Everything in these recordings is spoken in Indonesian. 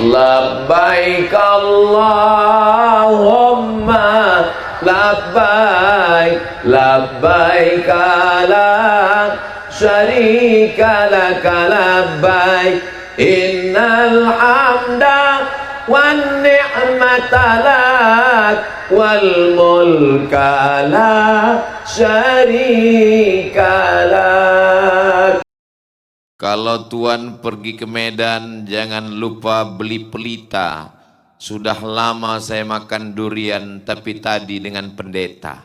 Labbaik Allahumma labbaik, labbaik la syarika laka labbaik, innal hamda wan ni'mata lak wal mulka la syarika lak. Kalau Tuan pergi ke Medan, jangan lupa beli pelita. Sudah lama saya makan durian, tapi tadi dengan pendeta.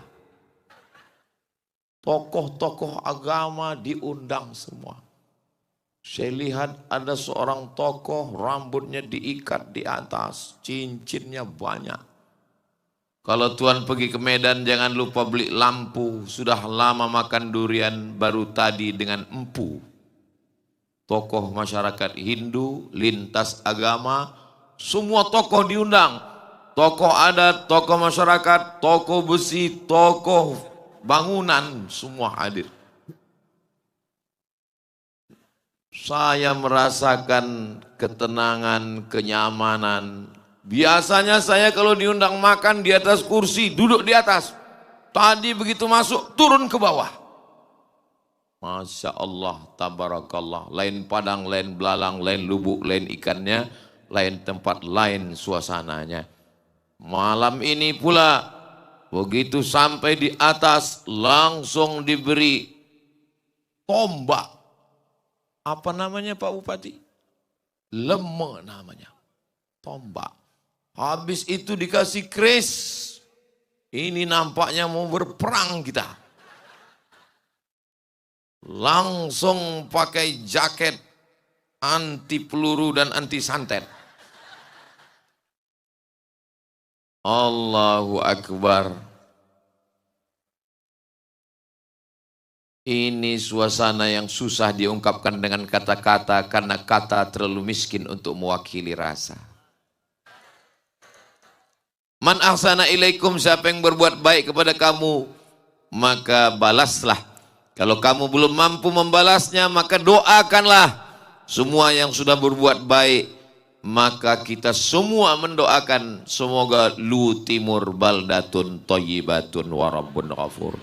Tokoh-tokoh agama diundang semua. Saya lihat ada seorang tokoh, rambutnya diikat di atas, cincinnya banyak. Kalau Tuan pergi ke Medan, jangan lupa beli lampu. Sudah lama makan durian, baru tadi dengan empu. Tokoh masyarakat Hindu, lintas agama, semua tokoh diundang. Tokoh adat, tokoh masyarakat, tokoh besi, tokoh bangunan, semua hadir. Saya merasakan ketenangan, kenyamanan. Biasanya saya kalau diundang makan di atas kursi, duduk di atas. Tadi begitu masuk, turun ke bawah. Masya Allah, tabarakallah. Lain padang, lain belalang, lain lubuk, lain ikannya, lain tempat, lain suasananya. Malam ini pula, begitu sampai di atas, langsung diberi tombak. Apa namanya Pak Bupati? Leme namanya. Tombak. Habis itu dikasih kris. Ini nampaknya mau berperang kita. Langsung pakai jaket anti peluru dan anti santet. Allahu Akbar. Ini suasana yang susah diungkapkan dengan kata-kata, karena kata terlalu miskin untuk mewakili rasa. Man ahsana ilaikum, siapa yang berbuat baik kepada kamu, maka balaslah. Kalau kamu belum mampu membalasnya, maka doakanlah. Semua yang sudah berbuat baik, maka kita semua mendoakan semoga Lu Timur baldatun thayyibatun wa rabbun ghafur.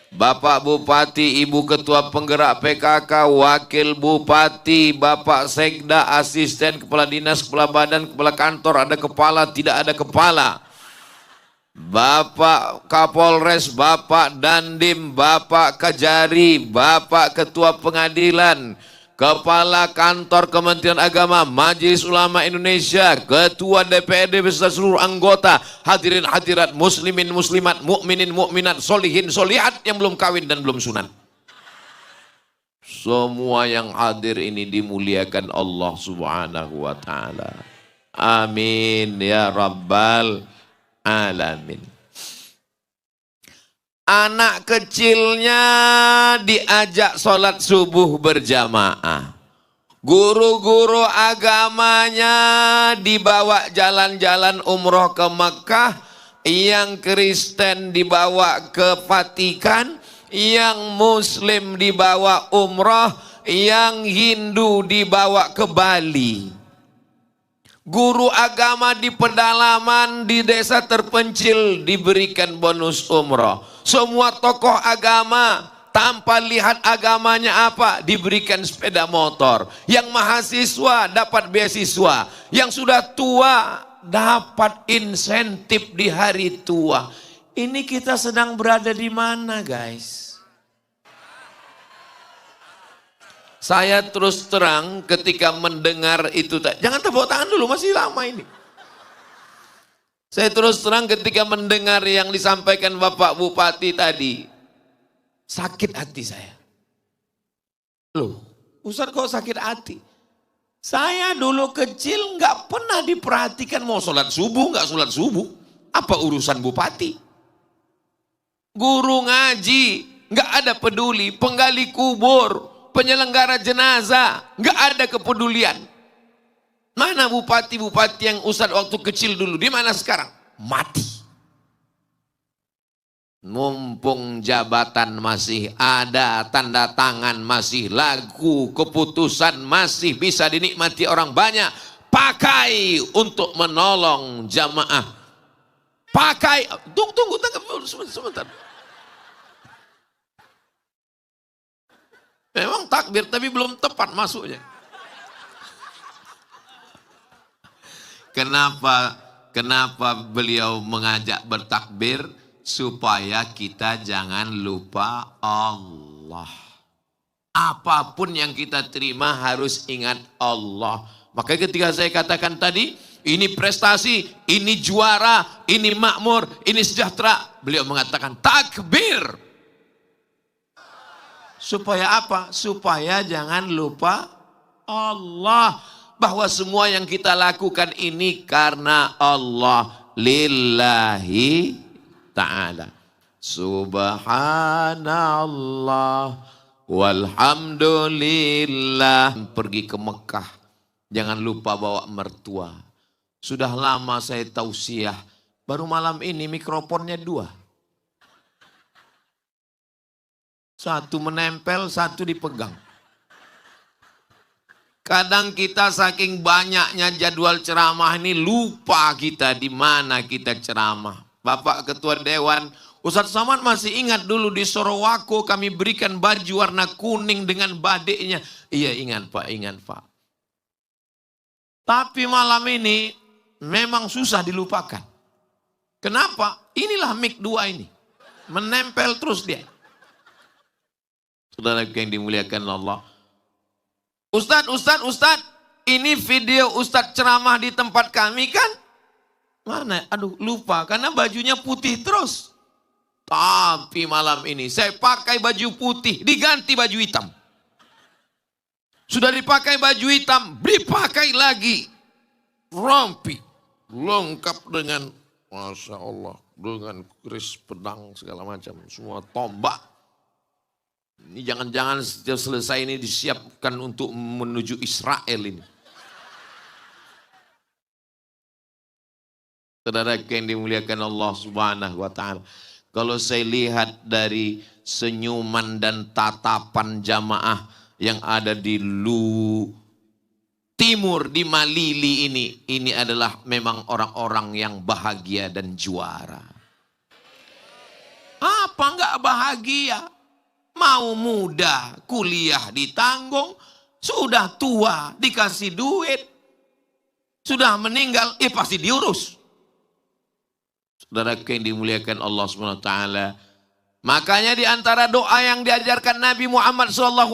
Bapak Bupati, Ibu Ketua Penggerak PKK, Wakil Bupati, Bapak Sekda, Asisten Kepala Dinas, Kepala Badan, Kepala Kantor, ada kepala, tidak ada kepala. Bapak Kapolres, Bapak Dandim, Bapak Kajari, Bapak Ketua Pengadilan, Kepala Kantor Kementerian Agama, Majelis Ulama Indonesia, Ketua DPRD beserta seluruh anggota, hadirin hadirat, muslimin muslimat, mukminin mukminat, solihin solihat yang belum kawin dan belum sunat. Semua yang hadir ini dimuliakan Allah Subhanahu wa taala. Amin ya rabbal alamin. Anak kecilnya diajak sholat subuh berjamaah. Guru-guru agamanya dibawa jalan-jalan umroh ke Mekah. Yang Kristen dibawa ke Vatikan. Yang Muslim dibawa umroh. Yang Hindu dibawa ke Bali. Guru agama di pedalaman, di desa terpencil diberikan bonus umroh. Semua tokoh agama tanpa lihat agamanya apa diberikan sepeda motor. Yang mahasiswa dapat beasiswa. Yang sudah tua dapat insentif di hari tua. Ini kita sedang berada di mana, guys? Saya terus terang ketika mendengar itu, jangan tepuk tangan dulu, masih lama ini. Saya terus terang ketika mendengar yang disampaikan Bapak Bupati tadi, sakit hati saya. Loh, Ustaz kok sakit hati? Saya dulu kecil nggak pernah diperhatikan mau sholat subuh, nggak sholat subuh. Apa urusan Bupati? Guru ngaji, nggak ada peduli, penggali kubur, penyelenggara jenazah, nggak ada kepedulian. Mana bupati-bupati yang Ustadz waktu kecil dulu, di mana sekarang? Mati. Mumpung jabatan masih ada, tanda tangan masih laku, keputusan masih bisa dinikmati orang banyak, pakai untuk menolong jamaah. Pakai, tunggu sebentar. Memang takbir tapi belum tepat masuknya. Kenapa beliau mengajak bertakbir? Supaya kita jangan lupa Allah. Apapun yang kita terima harus ingat Allah. Makanya ketika saya katakan tadi, ini prestasi, ini juara, ini makmur, ini sejahtera. Beliau mengatakan takbir. Supaya apa? Supaya jangan lupa Allah. Bahwa semua yang kita lakukan ini karena Allah. Lillahi ta'ala. Subhanallah walhamdulillah. Pergi ke Mekah, jangan lupa bawa mertua. Sudah lama saya tausiah, baru malam ini mikrofonnya 2. Satu menempel, satu dipegang. Kadang kita saking banyaknya jadwal ceramah ini lupa kita di mana kita ceramah. Bapak Ketua Dewan, Ustadz Somad masih ingat dulu di Sorowako kami berikan baju warna kuning dengan badeknya. Iya ingat Pak. Tapi malam ini memang susah dilupakan. Kenapa? Inilah mic 2 ini. Menempel terus dia. Saudara yang dimuliakan Allah. Ustadz, ini video Ustadz ceramah di tempat kami kan? Mana? Aduh lupa karena bajunya putih terus. Tapi malam ini saya pakai baju putih, diganti baju hitam. Sudah dipakai baju hitam, dipakai lagi. Rompi, lengkap dengan, Masya Allah, dengan keris pedang segala macam. Semua tombak. Ini jangan-jangan selesai ini disiapkan untuk menuju Israel ini. Saudara yang dimuliakan Allah Subhanahu wa Ta'ala. Kalau saya lihat dari senyuman dan tatapan jamaah yang ada di Timur, di Malili ini adalah memang orang-orang yang bahagia dan juara. Apa enggak bahagia? Mau muda, kuliah ditanggung, sudah tua, dikasih duit, sudah meninggal, pasti diurus. Saudara yang dimuliakan Allah SWT. Makanya di antara doa yang diajarkan Nabi Muhammad SAW,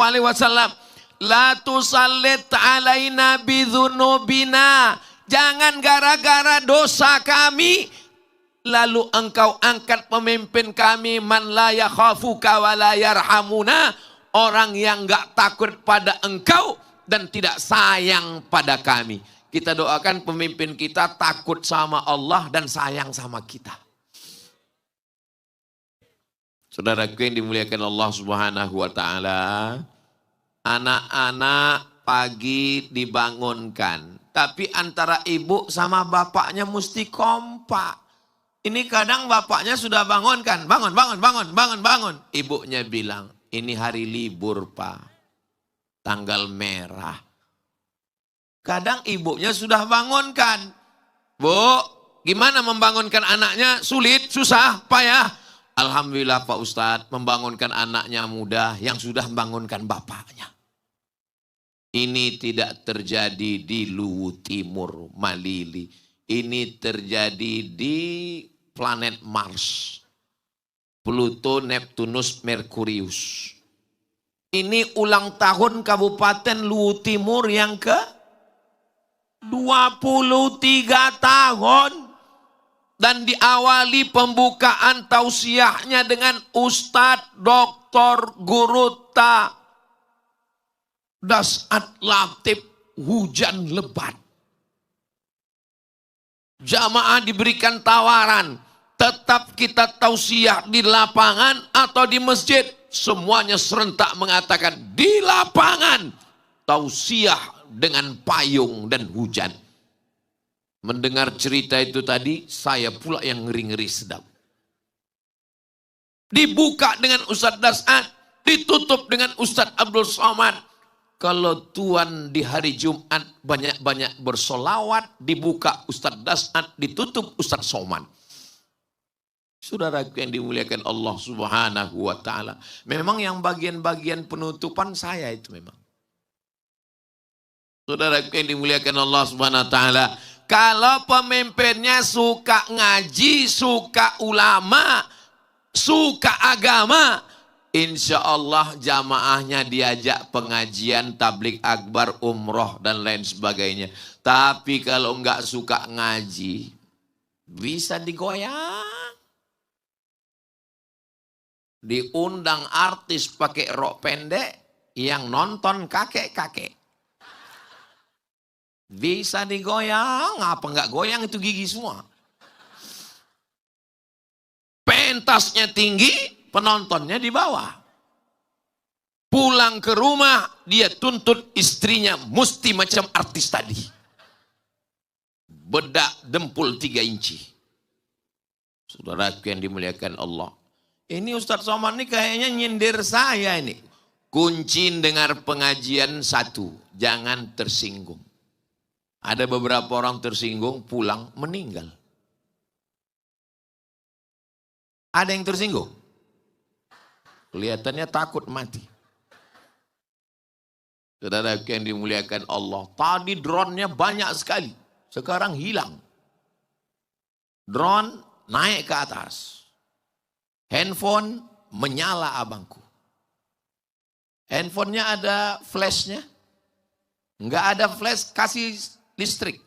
la tusallit alaina bidzunubina. Jangan gara-gara dosa kami lalu engkau angkat pemimpin kami, man la yakhafuka wa la yarhamuna, orang yang enggak takut pada engkau dan tidak sayang pada kami. Kita doakan pemimpin kita takut sama Allah dan sayang sama kita. Saudaraku yang dimuliakan Allah Subhanahu wa Ta'ala, anak-anak pagi dibangunkan, tapi antara ibu sama bapaknya mesti kompak. Ini kadang bapaknya sudah bangunkan, bangun. Ibunya bilang, ini hari libur Pak, tanggal merah. Kadang ibunya sudah bangunkan. Bu, gimana membangunkan anaknya? Sulit, susah, payah. Alhamdulillah Pak Ustadz, membangunkan anaknya mudah, yang sudah membangunkan bapaknya. Ini tidak terjadi di Luwu Timur, Malili. Ini terjadi di planet Mars, Pluto, Neptunus, Merkurius. Ini ulang tahun Kabupaten Luwu Timur yang ke 23 tahun. Dan diawali pembukaan tausiahnya dengan Ustadz Dr. Guruta Dasat Latif, hujan lebat. Jamaah diberikan tawaran, tetap kita tausiah di lapangan atau di masjid. Semuanya serentak mengatakan di lapangan, tausiah dengan payung dan hujan. Mendengar cerita itu tadi, saya pula yang ngeri-ngeri sedap. Dibuka dengan Ustadz Dasat, ditutup dengan Ustadz Abdul Somad. Kalau Tuan di hari Jumat banyak-banyak bersolawat, dibuka Ustadz Dasat, ditutup Ustadz Somad. Saudara yang dimuliakan Allah Subhanahu wa ta'ala. Memang yang bagian-bagian penutupan saya itu memang. Saudara yang dimuliakan Allah Subhanahu wa ta'ala. Kalau pemimpinnya suka ngaji, suka ulama, suka agama, insya Allah jamaahnya diajak pengajian, tablik akbar, umroh, dan lain sebagainya. Tapi kalau enggak suka ngaji, bisa digoyang. Diundang artis pakai rok pendek, yang nonton kakek-kakek. Bisa digoyang, apa enggak goyang itu gigi semua. Pentasnya tinggi, penontonnya di bawah. Pulang ke rumah, dia tuntut istrinya mesti macam artis tadi. Bedak dempul 3 inci. Saudara yang dimuliakan Allah. Ini Ustadz Somad ini kayaknya nyindir saya ini. Kunci dengar pengajian 1, jangan tersinggung. Ada beberapa orang tersinggung, pulang meninggal. Ada yang tersinggung? Kelihatannya takut mati. Saudara yang dimuliakan Allah. Tadi drone-nya banyak sekali. Sekarang hilang. Drone naik ke atas. Handphone menyala abangku. Handphonenya ada flashnya. Enggak ada flash, kasih listrik.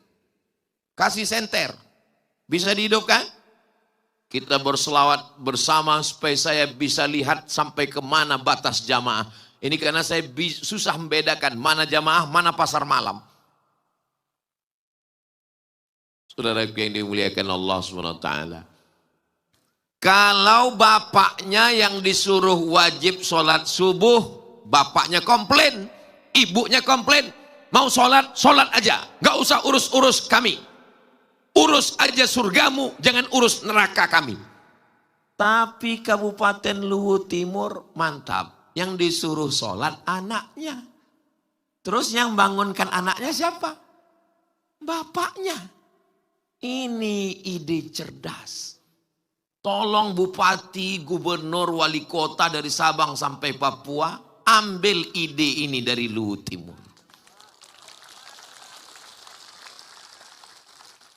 Kasih senter. Bisa dihidupkan? Kita berselawat bersama supaya saya bisa lihat sampai ke mana batas jamaah. Ini karena saya susah membedakan mana jamaah, mana pasar malam. Saudara yang dimuliakan Allah SWT. Kalau bapaknya yang disuruh wajib sholat subuh, bapaknya komplain, ibunya komplain. Mau sholat, sholat aja. Gak usah urus-urus kami. Urus aja surgamu, jangan urus neraka kami. Tapi Kabupaten Luwu Timur mantap. Yang disuruh sholat anaknya. Terus yang bangunkan anaknya siapa? Bapaknya. Ini ide cerdas. Tolong bupati, gubernur, wali kota dari Sabang sampai Papua, ambil ide ini dari Luwu Timur.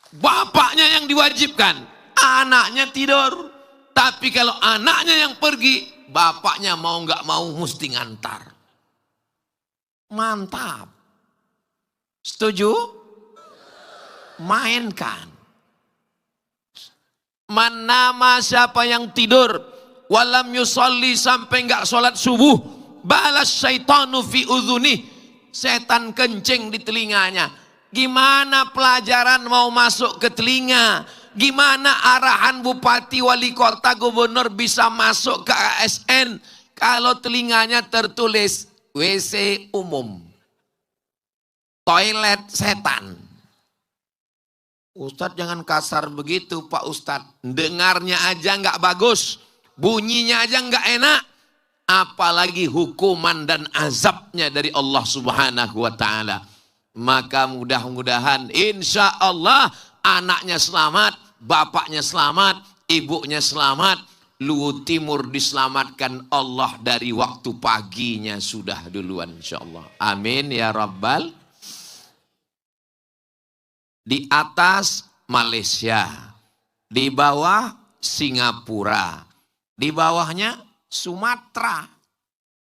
Bapaknya yang diwajibkan, anaknya tidur. Tapi kalau anaknya yang pergi, bapaknya mau nggak mau mesti ngantar. Mantap. Setuju? Mainkan. Nama siapa yang tidur, walam yusolli sampai nggak sholat subuh, balas syaitanu fi udhuni, setan kencing di telinganya. Gimana pelajaran mau masuk ke telinga? Gimana arahan bupati, wali kota, gubernur bisa masuk ke ASN kalau telinganya tertulis WC umum, toilet setan? Ustadz jangan kasar begitu Pak Ustadz. Dengarnya aja nggak bagus, bunyinya aja nggak enak, apalagi hukuman dan azabnya dari Allah Subhanahu wa ta'ala. Maka mudah-mudahan insya Allah anaknya selamat, bapaknya selamat, ibunya selamat, Luwu Timur diselamatkan Allah dari waktu paginya sudah duluan insya Allah. Amin ya Rabbal. Di atas Malaysia, di bawah Singapura, di bawahnya Sumatera.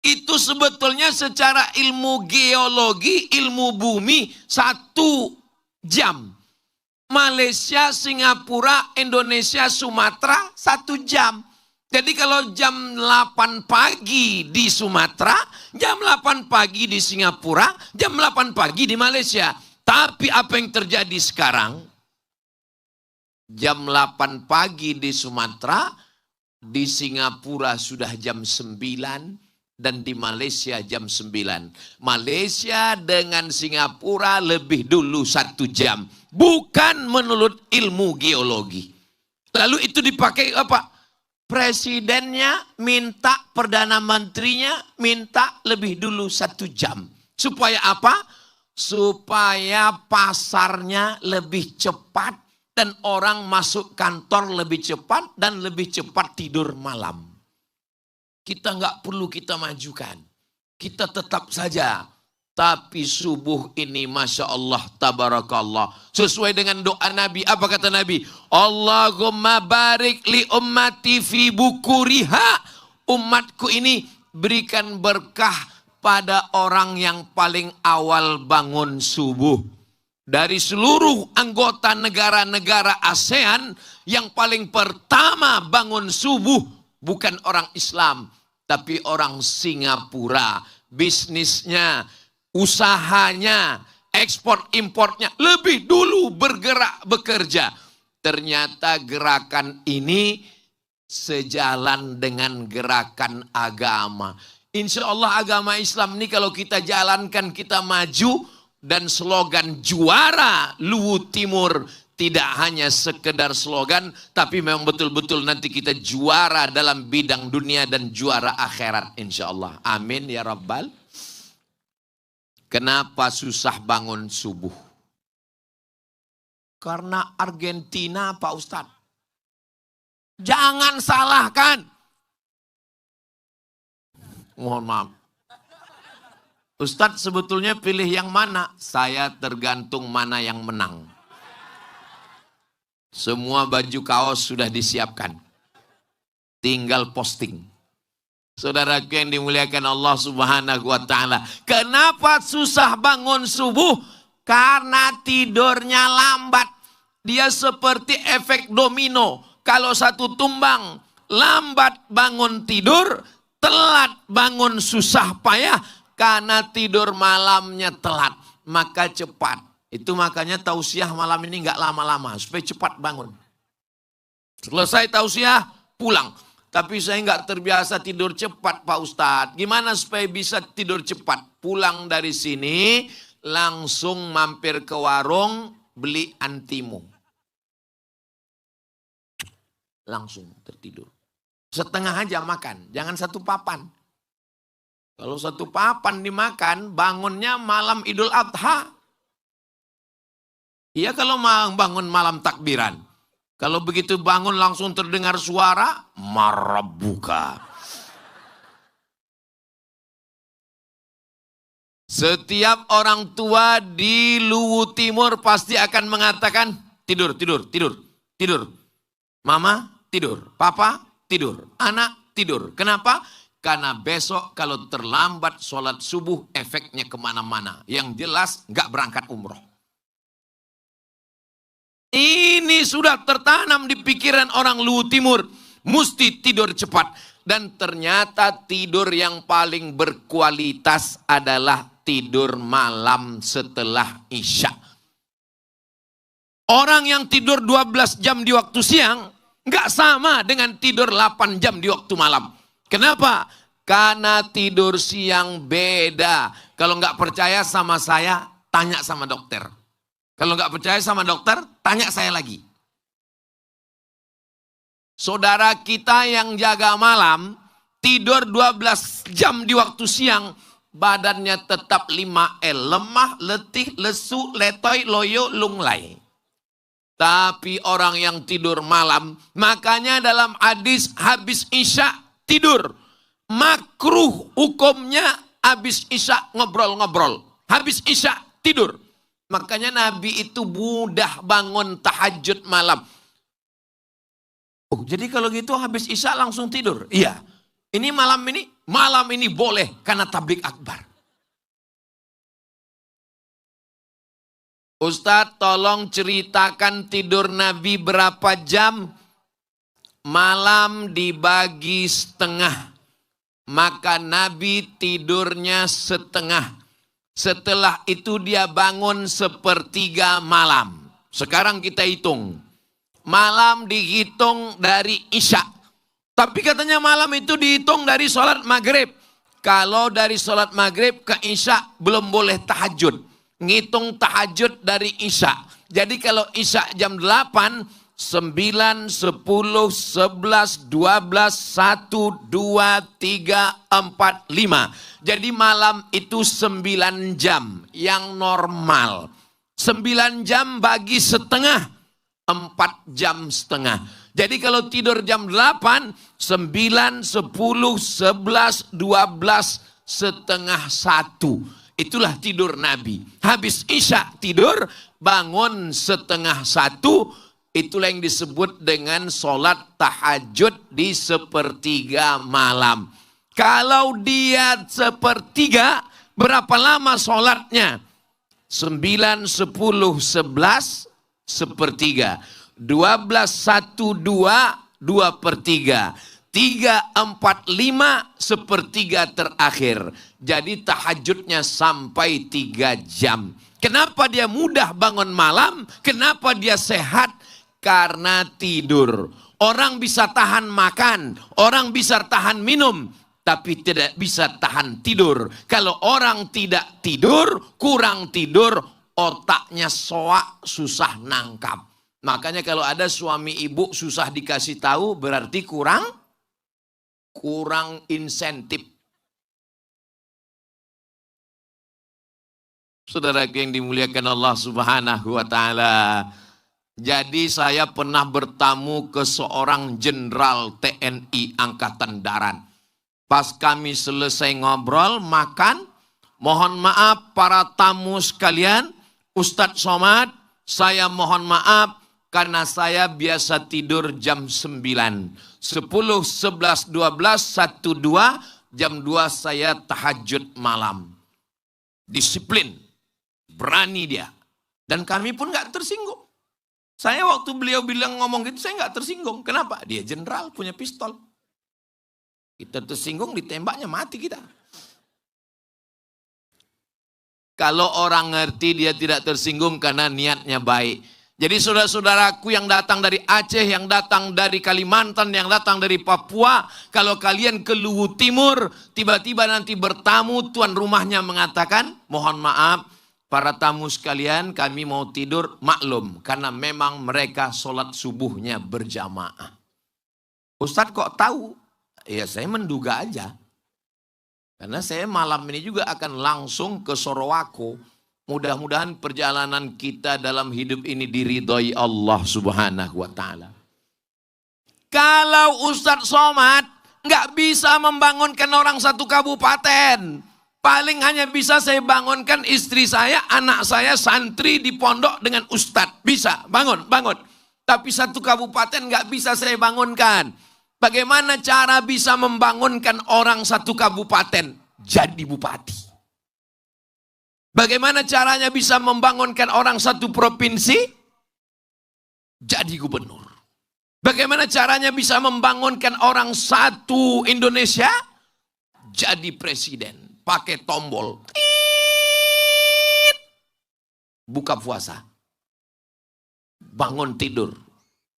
Itu sebetulnya secara ilmu geologi, ilmu bumi 1 jam. Malaysia, Singapura, Indonesia, Sumatera 1 jam. Jadi kalau jam 8 pagi di Sumatera, jam 8 pagi di Singapura, jam 8 pagi di Malaysia. Tapi apa yang terjadi sekarang? Jam 8 pagi di Sumatera, di Singapura sudah jam 9, dan di Malaysia jam 9. Malaysia dengan Singapura lebih dulu 1 jam. Bukan menurut ilmu geologi. Lalu itu dipakai apa? Presidennya minta, Perdana Menterinya minta lebih dulu 1 jam. Supaya apa? Supaya pasarnya lebih cepat dan orang masuk kantor lebih cepat dan lebih cepat tidur malam. Kita nggak perlu kita majukan. Kita tetap saja. Tapi subuh ini Masya Allah, tabarakallah. Sesuai dengan doa Nabi. Apa kata Nabi? Allahumma barik li ummati fi bukuriha. Umatku ini berikan berkah pada orang yang paling awal bangun subuh. Dari seluruh anggota negara-negara ASEAN, yang paling pertama bangun subuh bukan orang Islam, tapi orang Singapura. Bisnisnya, usahanya, ekspor importnya lebih dulu bergerak bekerja. Ternyata gerakan ini sejalan dengan gerakan agama. Insya Allah agama Islam ini kalau kita jalankan, kita maju. Dan slogan juara Luwu Timur tidak hanya sekedar slogan, tapi memang betul-betul nanti kita juara dalam bidang dunia dan juara akhirat insya Allah. Amin ya Rabbal. Kenapa susah bangun subuh? Karena Argentina Pak Ustadz. Jangan salahkan. Mohon maaf. Ustadz sebetulnya pilih yang mana? Saya tergantung mana yang menang. Semua baju kaos sudah disiapkan. Tinggal posting. Saudaraku yang dimuliakan Allah Subhanahu wa ta'ala. Kenapa susah bangun subuh? Karena tidurnya lambat. Dia seperti efek domino. Kalau satu tumbang, lambat bangun tidur, telat bangun susah payah. Karena tidur malamnya telat, maka cepat. Itu makanya tausiah malam ini nggak lama-lama, supaya cepat bangun. Selesai tausiah, pulang. Tapi saya nggak terbiasa tidur cepat Pak Ustadz. Gimana supaya bisa tidur cepat? Pulang dari sini, langsung mampir ke warung, beli antimu. Langsung tertidur. Setengah aja makan, jangan satu papan. Kalau satu papan dimakan, bangunnya malam Idul Adha. Iya kalau bangun malam takbiran. Kalau begitu bangun langsung terdengar suara, marabuka. Setiap orang tua di Luwu Timur pasti akan mengatakan, tidur, tidur, tidur, tidur. Mama tidur, papa tidur, anak tidur. Kenapa? Karena besok kalau terlambat sholat subuh efeknya kemana-mana. Yang jelas gak berangkat umroh. Ini sudah tertanam di pikiran orang Luwu Timur. Mesti tidur cepat. Dan ternyata tidur yang paling berkualitas adalah tidur malam setelah Isya. Orang yang tidur 12 jam di waktu siang gak sama dengan tidur 8 jam di waktu malam. Kenapa? Karena tidur siang beda. Kalau nggak percaya sama saya, tanya sama dokter. Kalau nggak percaya sama dokter, tanya saya lagi. Saudara kita yang jaga malam, tidur 12 jam di waktu siang, badannya tetap 5L. Lemah, letih, lesu, letoy, loyo, lunglai. Tapi orang yang tidur malam, makanya dalam hadis habis Isya, tidur. Makruh hukumnya habis Isya ngobrol-ngobrol. Habis Isya tidur. Makanya Nabi itu mudah bangun tahajud malam. Oh, jadi kalau gitu habis Isya langsung tidur? Iya. Ini malam ini boleh karena tablik akbar. Ustadz tolong ceritakan tidur Nabi berapa jam? Malam dibagi setengah, maka Nabi tidurnya setengah. Setelah itu dia bangun sepertiga malam. Sekarang kita hitung. Malam dihitung dari Isya. Tapi katanya malam itu dihitung dari sholat maghrib. Kalau dari sholat maghrib ke Isya belum boleh tahajud. Ngitung tahajud dari Isya. Jadi kalau Isya jam 8, 9, 10, 11, 12, 1, 2, 3, 4, 5. Jadi malam itu 9 jam yang normal. 9 jam bagi setengah, 4 jam setengah. Jadi kalau tidur jam 8, 9, 10, 11, 12, setengah 1. Itulah tidur Nabi. Habis Isya tidur, bangun setengah 1. Itulah yang disebut dengan sholat tahajud di sepertiga malam. Kalau dia sepertiga, berapa lama sholatnya? 9, 10, 11, sepertiga. 12, 1, 2, 2/3. 3, 4, 5, sepertiga terakhir. Jadi tahajudnya sampai 3 jam. Kenapa dia mudah bangun malam? Kenapa dia sehat? Karena tidur. Orang bisa tahan makan, orang bisa tahan minum, tapi tidak bisa tahan tidur. Kalau orang tidak tidur, kurang tidur, otaknya soak, susah nangkap. Makanya kalau ada suami ibu susah dikasih tahu, berarti kurang insentif. Saudaraku yang dimuliakan Allah Subhanahu wa taala. Jadi saya pernah bertamu ke seorang jenderal TNI Angkatan Darat. Pas kami selesai ngobrol, makan, mohon maaf para tamu sekalian, Ustadz Somad, saya mohon maaf karena saya biasa tidur jam 9. 10, 11, 12, 1, 2, jam 2 saya tahajud malam. Disiplin, berani dia. Dan kami pun gak tersinggung. Saya waktu beliau bilang ngomong gitu, saya nggak tersinggung. Kenapa? Dia jenderal, punya pistol. Kita tersinggung, ditembaknya mati kita. Kalau orang ngerti, dia tidak tersinggung karena niatnya baik. Jadi saudara-saudaraku yang datang dari Aceh, yang datang dari Kalimantan, yang datang dari Papua, kalau kalian ke Luwu Timur, tiba-tiba nanti bertamu, tuan rumahnya mengatakan, mohon maaf, para tamu sekalian, kami mau tidur, maklum. Karena memang mereka sholat subuhnya berjamaah. Ustadz kok tahu? Ya saya menduga aja. Karena saya malam ini juga akan langsung ke Sorowako. Mudah-mudahan perjalanan kita dalam hidup ini diridhoi Allah Subhanahu wa taala. Kalau Ustadz Somad nggak bisa membangunkan orang satu kabupaten. Paling hanya bisa saya bangunkan istri saya, anak saya, santri di pondok dengan ustadz. Bisa, bangun. Tapi satu kabupaten nggak bisa saya bangunkan. Bagaimana cara bisa membangunkan orang satu kabupaten? Jadi bupati. Bagaimana caranya bisa membangunkan orang satu provinsi? Jadi gubernur. Bagaimana caranya bisa membangunkan orang satu Indonesia? Jadi presiden. Pakai tombol. Buka puasa. Bangun tidur.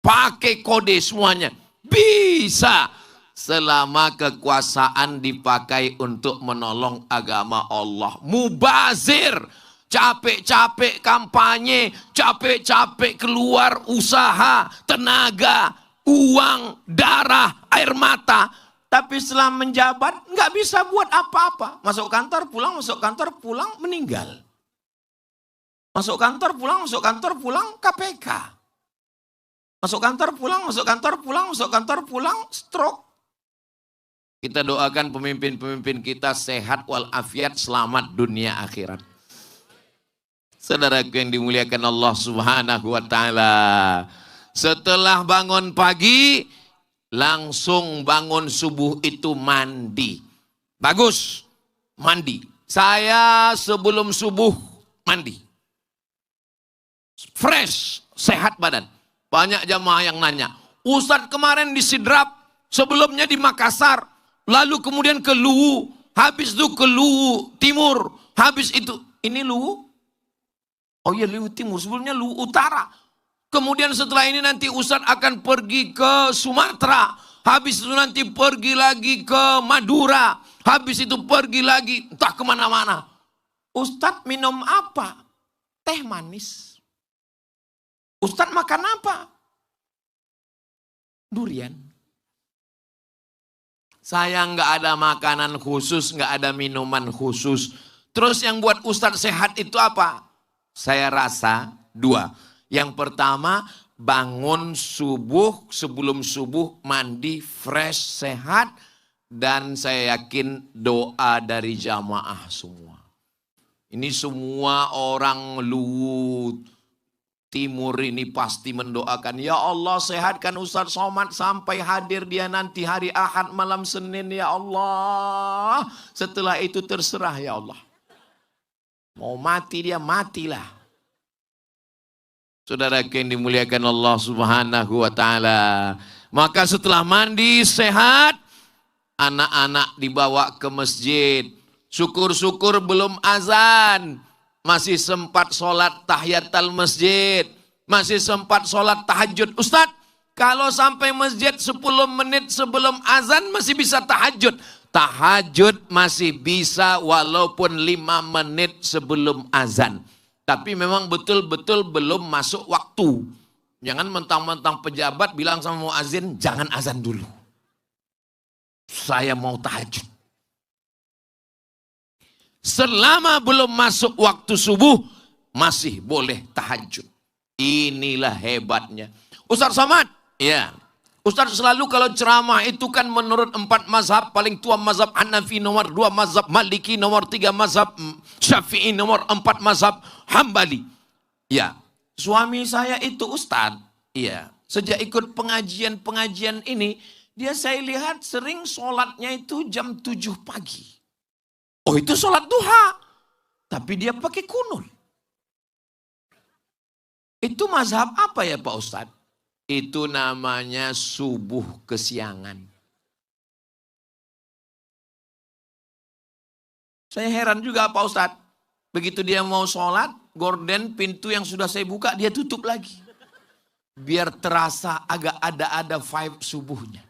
Pakai kode semuanya. Bisa. Selama kekuasaan dipakai untuk menolong agama Allah. Mubazir. Capek-capek kampanye. Capek-capek keluar usaha. Tenaga. Uang. Darah. Air mata. Tapi setelah menjabat nggak bisa buat apa-apa. Masuk kantor pulang, meninggal. Masuk kantor pulang, KPK. Masuk kantor pulang, stroke. Kita doakan pemimpin-pemimpin kita sehat walafiat, selamat dunia akhirat. Saudaraku yang dimuliakan Allah Subhanahu wa taala. Setelah bangun pagi, langsung bangun subuh itu mandi. Bagus, mandi. Saya sebelum subuh mandi. Fresh, sehat badan. Banyak jamaah yang nanya, Ustadz kemarin di Sidrap, sebelumnya di Makassar, lalu kemudian ke Luwu, habis itu ke Luwu Timur, habis itu, ini Luwu? Oh iya Luwu Timur, sebelumnya Luwu Utara. Kemudian setelah ini nanti Ustadz akan pergi ke Sumatera. Habis itu nanti pergi lagi ke Madura. Habis itu pergi lagi entah kemana-mana. Ustadz minum apa? Teh manis. Ustadz makan apa? Durian. Saya nggak ada makanan khusus, nggak ada minuman khusus. Terus yang buat Ustadz sehat itu apa? Saya rasa dua. Yang pertama, bangun subuh, sebelum subuh mandi fresh, sehat. Dan saya yakin doa dari jamaah semua. Ini semua orang Luwut Timur ini pasti mendoakan, ya Allah sehatkan Ustadz Somad sampai hadir dia nanti hari Ahad malam Senin ya Allah. Setelah itu terserah ya Allah. Mau mati dia matilah. Saudara yang dimuliakan Allah Subhanahu wa taala. Maka setelah mandi sehat, anak-anak dibawa ke masjid. Syukur-syukur belum azan. Masih sempat sholat tahiyatul masjid. Masih sempat sholat tahajud. Ustadz, kalau sampai masjid 10 menit sebelum azan masih bisa tahajud. Tahajud masih bisa walaupun 5 menit sebelum azan. Tapi memang betul-betul belum masuk waktu. Jangan mentang-mentang pejabat bilang sama muazin, jangan azan dulu. Saya mau tahajud. Selama belum masuk waktu subuh, masih boleh tahajud. Inilah hebatnya. Ustadz Somad, ya. Ustadz selalu kalau ceramah itu kan menurut 4 mazhab, paling tua mazhab Hanafi, nomor 2 mazhab Maliki, nomor 3 mazhab Syafi'i, nomor 4 mazhab Hambali. Ya, suami saya itu Ustadz, ya. Sejak ikut pengajian-pengajian ini, dia saya lihat sering sholatnya itu jam 7 pagi. Oh itu sholat duha. Tapi dia pakai kunul. Itu mazhab apa ya Pak Ustadz? Itu namanya subuh kesiangan. Saya heran juga Pak Ustadz. Begitu dia mau sholat, gorden pintu yang sudah saya buka dia tutup lagi. Biar terasa agak ada vibe subuhnya.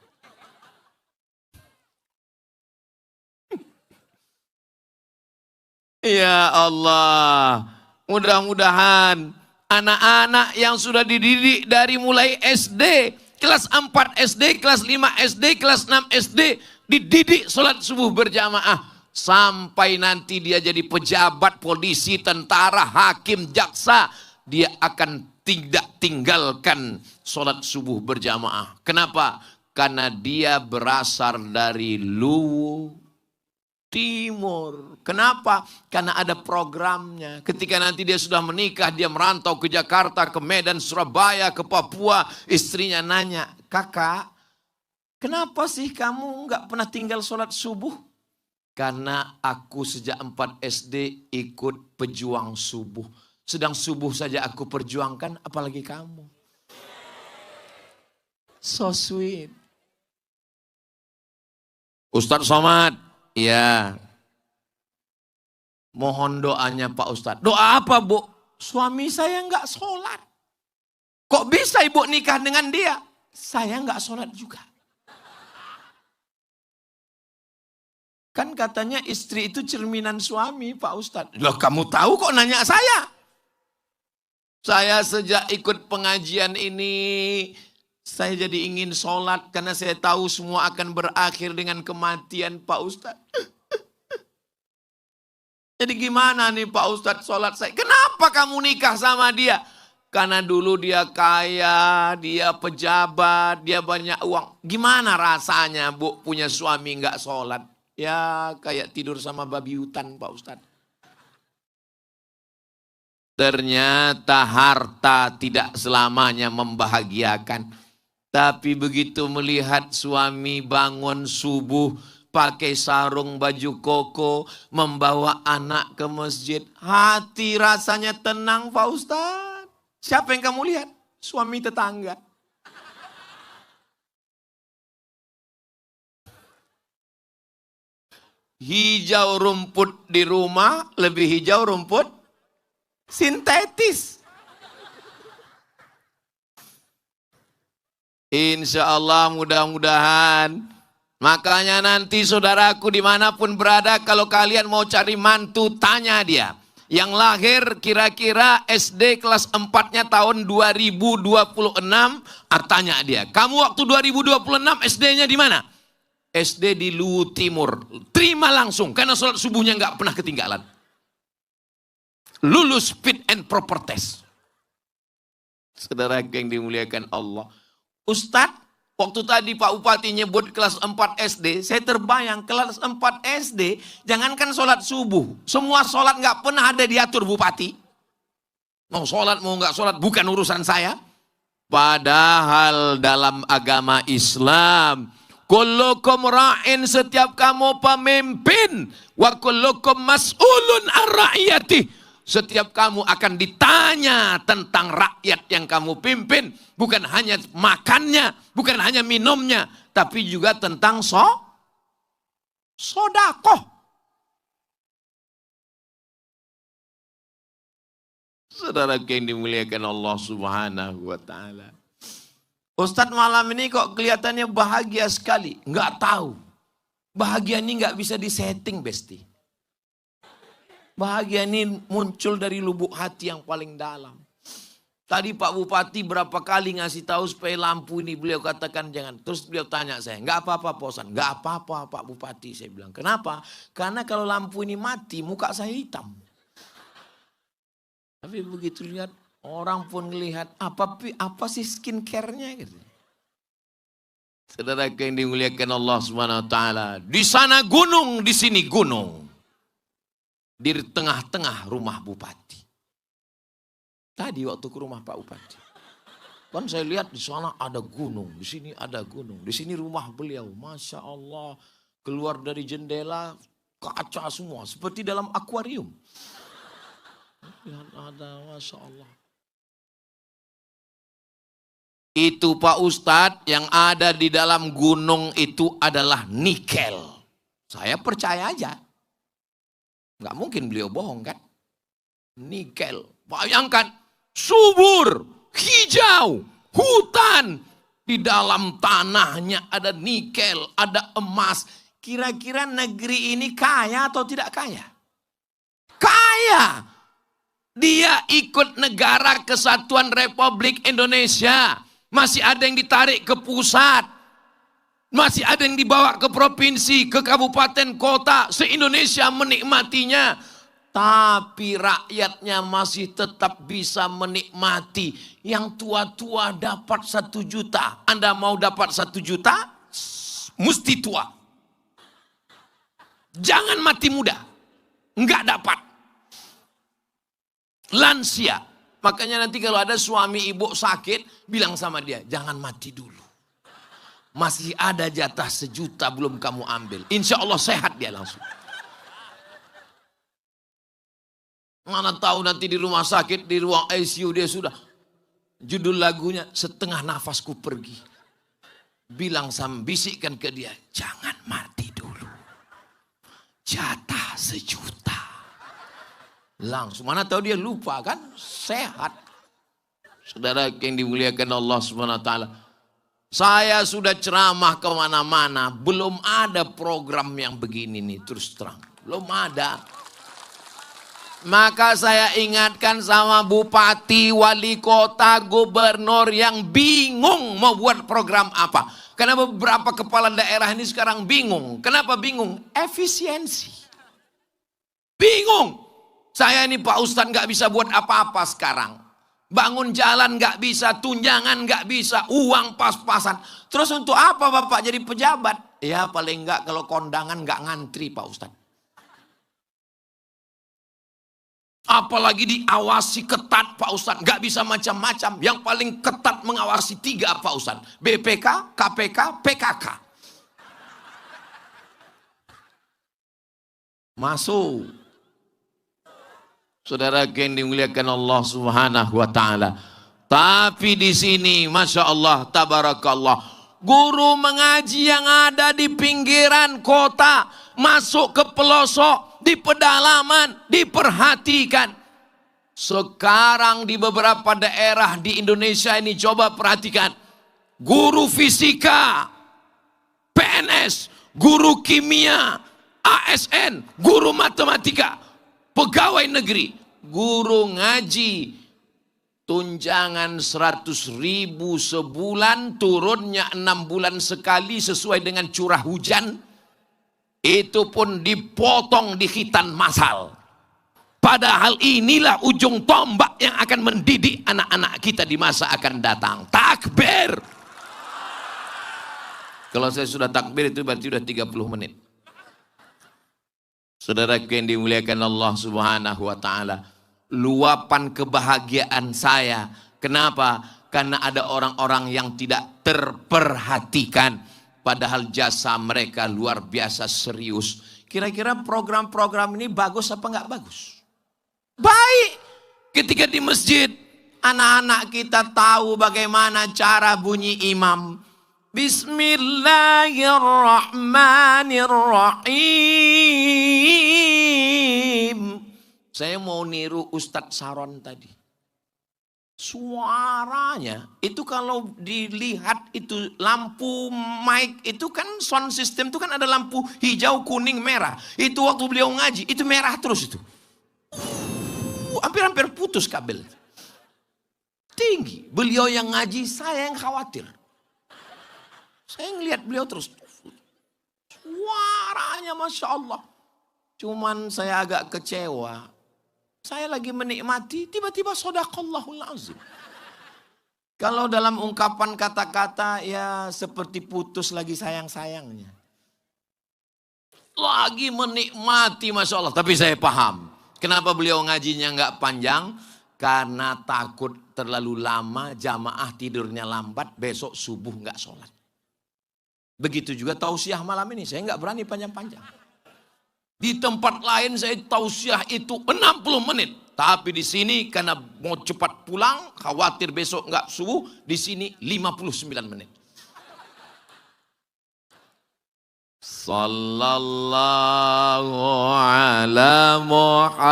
Ya Allah, mudah-mudahan anak-anak yang sudah dididik dari mulai SD, kelas 4 SD, kelas 5 SD, kelas 6 SD, dididik sholat subuh berjamaah. Sampai nanti dia jadi pejabat, polisi, tentara, hakim, jaksa, dia akan tidak tinggalkan sholat subuh berjamaah. Kenapa? Karena dia berasal dari Luwut Timur. Kenapa? Karena ada programnya. Ketika nanti dia sudah menikah, dia merantau ke Jakarta, ke Medan, Surabaya, ke Papua. Istrinya nanya, kakak, kenapa sih kamu nggak pernah tinggal sholat subuh? Karena aku sejak 4 SD ikut pejuang subuh. Sedang subuh saja aku perjuangkan, apalagi kamu. So sweet. Ustadz Somad, ya. Mohon doanya Pak Ustadz. Doa apa Bu? Suami saya nggak sholat. Kok bisa ibu nikah dengan dia? Saya nggak sholat juga. Kan katanya istri itu cerminan suami Pak Ustadz. Loh kamu tahu kok nanya saya? Saya sejak ikut pengajian ini, saya jadi ingin sholat karena saya tahu semua akan berakhir dengan kematian Pak Ustadz. Jadi gimana nih Pak Ustadz sholat saya? Kenapa kamu nikah sama dia? Karena dulu dia kaya, dia pejabat, dia banyak uang. Gimana rasanya Bu punya suami nggak sholat? Ya kayak tidur sama babi hutan Pak Ustadz. Ternyata harta tidak selamanya membahagiakan. Tapi begitu melihat suami bangun subuh, pakai sarung baju koko, membawa anak ke masjid. Hati rasanya tenang Pak Ustadz. Siapa yang kamu lihat? Suami tetangga. Hijau rumput di rumah, lebih hijau rumput sintetis. Insya Allah mudah-mudahan. Makanya nanti saudaraku dimanapun berada, kalau kalian mau cari mantu, tanya dia. Yang lahir kira-kira SD kelas 4-nya tahun 2026, tanya dia, kamu waktu 2026 SD-nya di mana? SD di Luwu Timur. Terima langsung, karena sholat subuhnya nggak pernah ketinggalan. Lulus fit and proper test. Saudara yang dimuliakan Allah. Ustadz, waktu tadi Pak Bupati nyebut kelas 4 SD, saya terbayang kelas 4 SD, jangankan sholat subuh, semua sholat nggak pernah ada diatur Bupati. Mau sholat, mau nggak sholat, bukan urusan saya. Padahal dalam agama Islam, kullukum ra'in, setiap kamu pemimpin, wa kullukum mas'ulun ar-ra'iyati. Setiap kamu akan ditanya tentang rakyat yang kamu pimpin. Bukan hanya makannya, bukan hanya minumnya, tapi juga tentang sodakoh. Saudara yang dimuliakan Allah Subhanahu wa ta'ala. Ustadz, malam ini kok kelihatannya bahagia sekali. Enggak tahu. Bahagia ini enggak bisa disetting, Besti. Bahagia ini muncul dari lubuk hati yang paling dalam. Tadi Pak Bupati berapa kali ngasih tahu supaya lampu ini, beliau katakan jangan. Terus beliau tanya saya, enggak apa-apa Pak Ustadz, enggak apa-apa Pak Bupati. Saya bilang, kenapa? Karena kalau lampu ini mati, muka saya hitam. Tapi begitu lihat, orang pun melihat, apa sih skincare-nya gitu. Saudara yang dimuliakan Allah Subhanahu wa taala, di sana gunung, di sini gunung. Di tengah-tengah rumah Bupati. Tadi waktu ke rumah Pak Bupati. Kan saya lihat di sana ada gunung, di sini ada gunung. Di sini rumah beliau, Masya Allah. Keluar dari jendela, kaca semua. Seperti dalam akuarium. Lihat ada, Masya Allah. Itu Pak Ustadz, yang ada di dalam gunung itu adalah nikel. Saya percaya aja. Nggak mungkin beliau bohong kan? Nikel. Bayangkan, subur, hijau, hutan. Di dalam tanahnya ada nikel, ada emas. Kira-kira negeri ini kaya atau tidak kaya? Kaya. Dia ikut Negara Kesatuan Republik Indonesia. Masih ada yang ditarik ke pusat. Masih ada yang dibawa ke provinsi, ke kabupaten, kota, se-Indonesia menikmatinya. Tapi rakyatnya masih tetap bisa menikmati. Yang tua-tua dapat 1 juta. Anda mau dapat 1 juta? Mesti tua. Jangan mati muda. Enggak dapat. Lansia. Makanya nanti kalau ada suami ibu sakit, bilang sama dia, jangan mati dulu. Masih ada jatah 1 juta belum kamu ambil. Insya Allah sehat dia langsung. Mana tahu nanti di rumah sakit, di ruang ICU dia sudah. Judul lagunya, setengah nafasku pergi. Bilang sama, bisikkan ke dia, jangan mati dulu. Jatah 1 juta. Langsung, mana tahu dia lupa kan, sehat. Saudara yang dimuliakan Allah SWT. Saya sudah ceramah kemana-mana, belum ada program yang begini nih, terus terang. Belum ada. Maka saya ingatkan sama bupati, wali kota, gubernur yang bingung mau buat program apa. Karena beberapa kepala daerah ini sekarang bingung. Kenapa bingung? Efisiensi. Bingung. Saya ini Pak Ustadz gak bisa buat apa-apa sekarang. Bangun jalan gak bisa, tunjangan gak bisa, uang pas-pasan. Terus untuk apa Bapak jadi pejabat? Ya paling enggak kalau kondangan gak ngantri Pak Ustadz. Apalagi diawasi ketat Pak Ustadz. Gak bisa macam-macam. Yang paling ketat mengawasi 3 Pak Ustadz. BPK, KPK, PKK. Masuk. Saudara yang dimuliakan Allah Subhanahu wa taala. Tapi di sini Masya Allah, tabarakallah, guru mengaji yang ada di pinggiran kota, masuk ke pelosok, di pedalaman, diperhatikan. Sekarang di beberapa daerah di Indonesia ini, coba perhatikan. Guru fisika, PNS, guru kimia, ASN, guru matematika, pegawai negeri, guru ngaji tunjangan 100.000 sebulan, turunnya 6 bulan sekali sesuai dengan curah hujan, itu pun dipotong di khitan masal. Padahal inilah ujung tombak yang akan mendidik anak-anak kita di masa akan datang. Takbir. Kalau saya sudah takbir itu berarti sudah 30 menit. Saudara yang dimuliakan Allah Subhanahu wa taala, luapan kebahagiaan saya. Kenapa? Karena ada orang-orang yang tidak terperhatikan, padahal jasa mereka luar biasa serius. Kira-kira program-program ini bagus apa enggak bagus? Baik. Ketika di masjid, anak-anak kita tahu bagaimana cara bunyi imam. Bismillahirrahmanirrahim. Saya mau niru Ustadz Saron tadi. Suaranya itu kalau dilihat itu lampu mic itu kan sound system itu kan ada lampu hijau, kuning, merah. Itu waktu beliau ngaji itu merah terus itu. Hampir-hampir putus kabel. Tinggi. Beliau yang ngaji, saya yang khawatir. Saya ngelihat beliau terus. Suaranya Masya Allah. Cuman saya agak kecewa. Saya lagi menikmati, tiba-tiba Shadaqallahul Azim. Kalau dalam ungkapan kata-kata ya seperti putus lagi sayang-sayangnya. Lagi menikmati Masya Allah. Tapi saya paham. Kenapa beliau ngajinya nggak panjang? Karena takut terlalu lama, jamaah tidurnya lambat, besok subuh nggak sholat. Begitu juga tausiah malam ini, saya nggak berani panjang-panjang. Di tempat lain saya tausiah itu 60 menit. Tapi di sini karena mau cepat pulang, khawatir besok nggak subuh, di sini 59 menit. Sallallahu ala Muhammad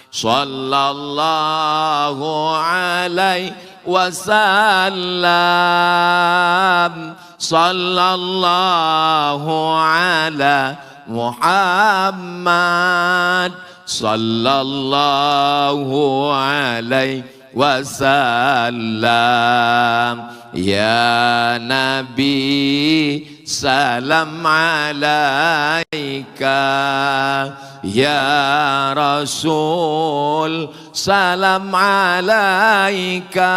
sallallahu alaihi wasallam sallallahu ala Muhammad sallallahu alaihi wasallam. Ya Nabi salam alaika, ya Rasul salam alaika,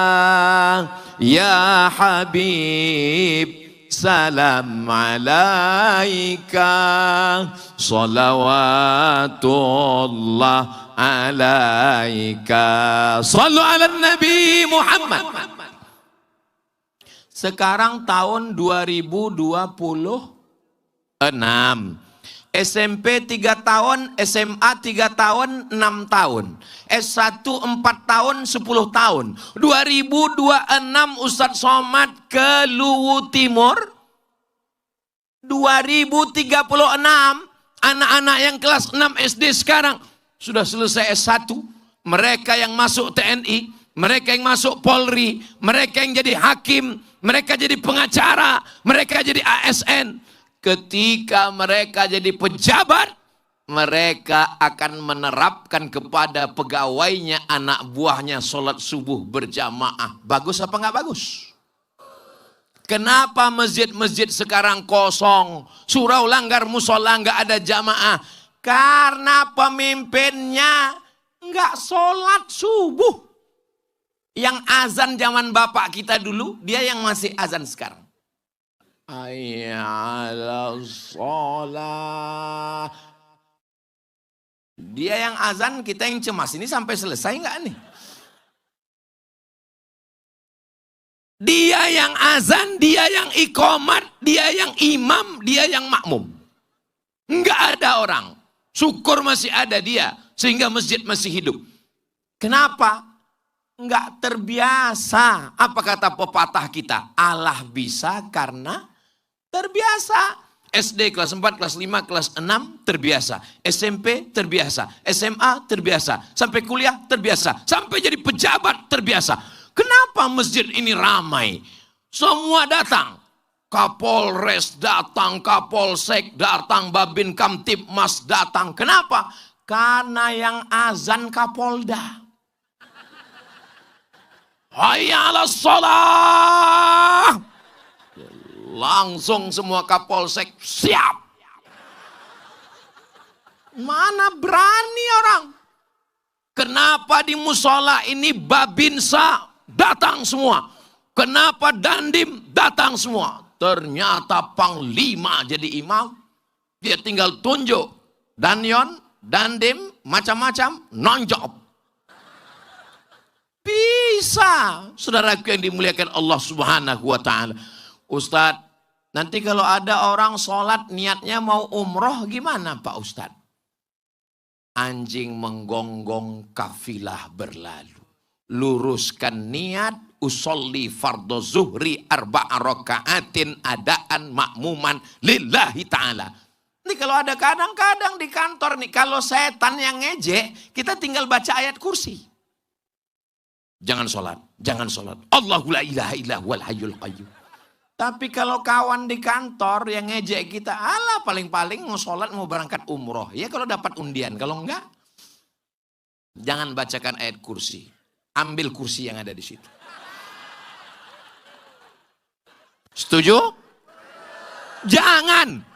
ya Habib salam alaika, salawatullah alaika. Sallu ala Nabi Muhammad. Sekarang tahun 2026. SMP 3 tahun, SMA 3 tahun, 6 tahun. S1 4 tahun, 10 tahun. 2026 Ustadz Somad ke Luwu Timur. 2036 anak-anak yang kelas 6 SD sekarang sudah selesai S1. Mereka yang masuk TNI, mereka yang masuk Polri, mereka yang jadi hakim, mereka jadi pengacara, mereka jadi ASN. Ketika mereka jadi pejabat, mereka akan menerapkan kepada pegawainya, anak buahnya sholat subuh berjamaah. Bagus apa enggak bagus? Kenapa masjid-masjid sekarang kosong? Surau Langgar musola enggak ada jamaah. Karena pemimpinnya enggak sholat subuh. Yang azan zaman bapak kita dulu, dia yang masih azan sekarang. Hayya 'alas shalah. Dia yang azan, kita yang cemas. Ini sampai selesai enggak nih? Dia yang azan, dia yang iqamat, dia yang imam, dia yang makmum. Enggak ada orang. Syukur masih ada dia, sehingga masjid masih hidup. Kenapa? Enggak terbiasa. Apa kata pepatah kita? Allah bisa karena terbiasa. SD kelas 4, kelas 5, kelas 6 terbiasa. SMP terbiasa. SMA terbiasa. Sampai kuliah terbiasa. Sampai jadi pejabat terbiasa. Kenapa masjid ini ramai? Semua datang. Kapolres datang, Kapolsek datang, Babin Kamtibmas datang. Kenapa? Karena yang azan Kapolda. Hayya 'alas shalah. Langsung semua Kapolsek siap. Mana berani orang. Kenapa di musola ini Babinsa datang semua? Kenapa Dandim datang semua? Ternyata Panglima jadi imam. Dia tinggal tunjuk. Danyon, Dandim, macam-macam, nonjok. Bisa. Saudaraku yang dimuliakan Allah Subhanahu wa ta'ala. Ustadz, nanti kalau ada orang sholat niatnya mau umroh gimana Pak Ustadz? Anjing menggonggong kafilah berlalu. Luruskan niat, usolli fardhu zuhri arba'a raka'atin adaan makmuman lillahi ta'ala. Ini kalau ada kadang-kadang di kantor nih, kalau setan yang ngejek, kita tinggal baca ayat kursi. Jangan sholat, jangan sholat. Allahu la ilaha illa huwal hayyul qayyum. Tapi kalau kawan di kantor yang ngejek kita, alah paling-paling mau sholat mau berangkat umroh. Ya kalau dapat undian, kalau enggak, jangan bacakan ayat kursi. Ambil kursi yang ada di situ. Setuju? Jangan.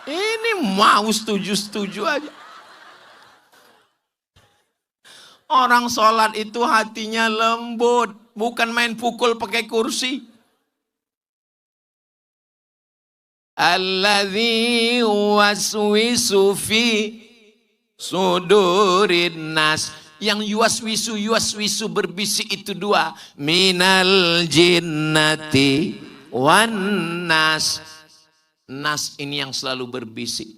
Ini mau setuju-setuju aja. Orang sholat itu hatinya lembut. Bukan main pukul pakai kursi. Alladzi waswisu fi sudurin nas. Yang yuaswisu berbisik itu dua. Minal jinnati wan nas. Nas ini yang selalu berbisik.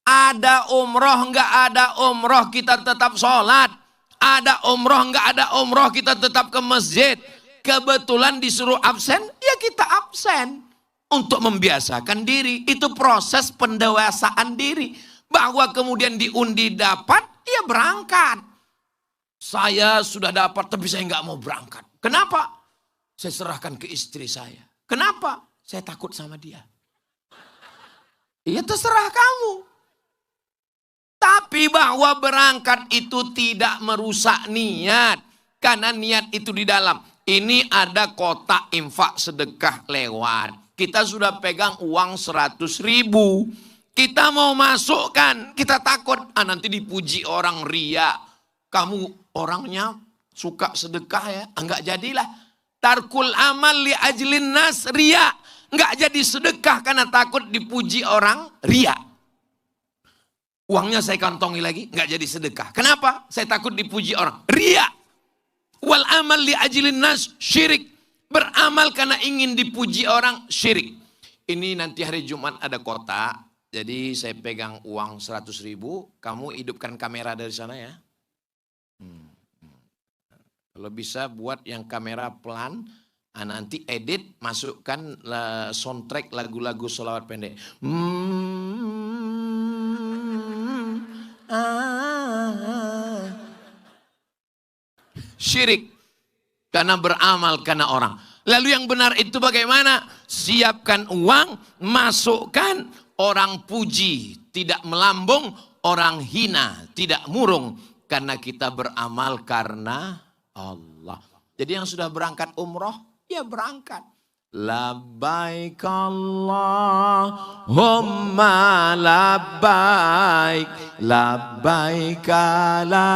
Ada umroh enggak ada umroh kita tetap sholat. Ada umroh enggak ada umroh kita tetap ke masjid. Kebetulan disuruh absen, ya kita absen. Untuk membiasakan diri, itu proses pendewasaan diri. Bahwa kemudian diundi dapat, ya berangkat. Saya sudah dapat tapi saya nggak mau berangkat. Kenapa? Saya serahkan ke istri saya. Kenapa? Saya takut sama dia. Ya terserah kamu. Tapi bahwa berangkat itu tidak merusak niat. Karena niat itu di dalam. Ini ada kotak infak sedekah lewat. Kita sudah pegang uang 100.000. Kita mau masukkan, kita takut. Nanti dipuji orang ria. Kamu orangnya suka sedekah ya. Enggak jadilah. Tarkul amal li ajlin nas ria. Enggak jadi sedekah karena takut dipuji orang ria. Uangnya saya kantongi lagi, enggak jadi sedekah. Kenapa? Saya takut dipuji orang ria. Wal amal li ajlin nas syirik. Beramal karena ingin dipuji orang syirik. Ini nanti hari Jumat ada kotak. Jadi saya pegang uang 100.000. Kamu hidupkan kamera dari sana ya. Kalau bisa buat yang kamera pelan. Nanti edit masukkan soundtrack lagu-lagu sholawat pendek. Syirik. Karena beramal karena orang. Lalu yang benar itu bagaimana? Siapkan uang, masukkan, orang puji, tidak melambung, orang hina, tidak murung. Karena kita beramal karena Allah. Jadi yang sudah berangkat umroh, ya berangkat. Labbaik Allahumma labbaik, labbaik la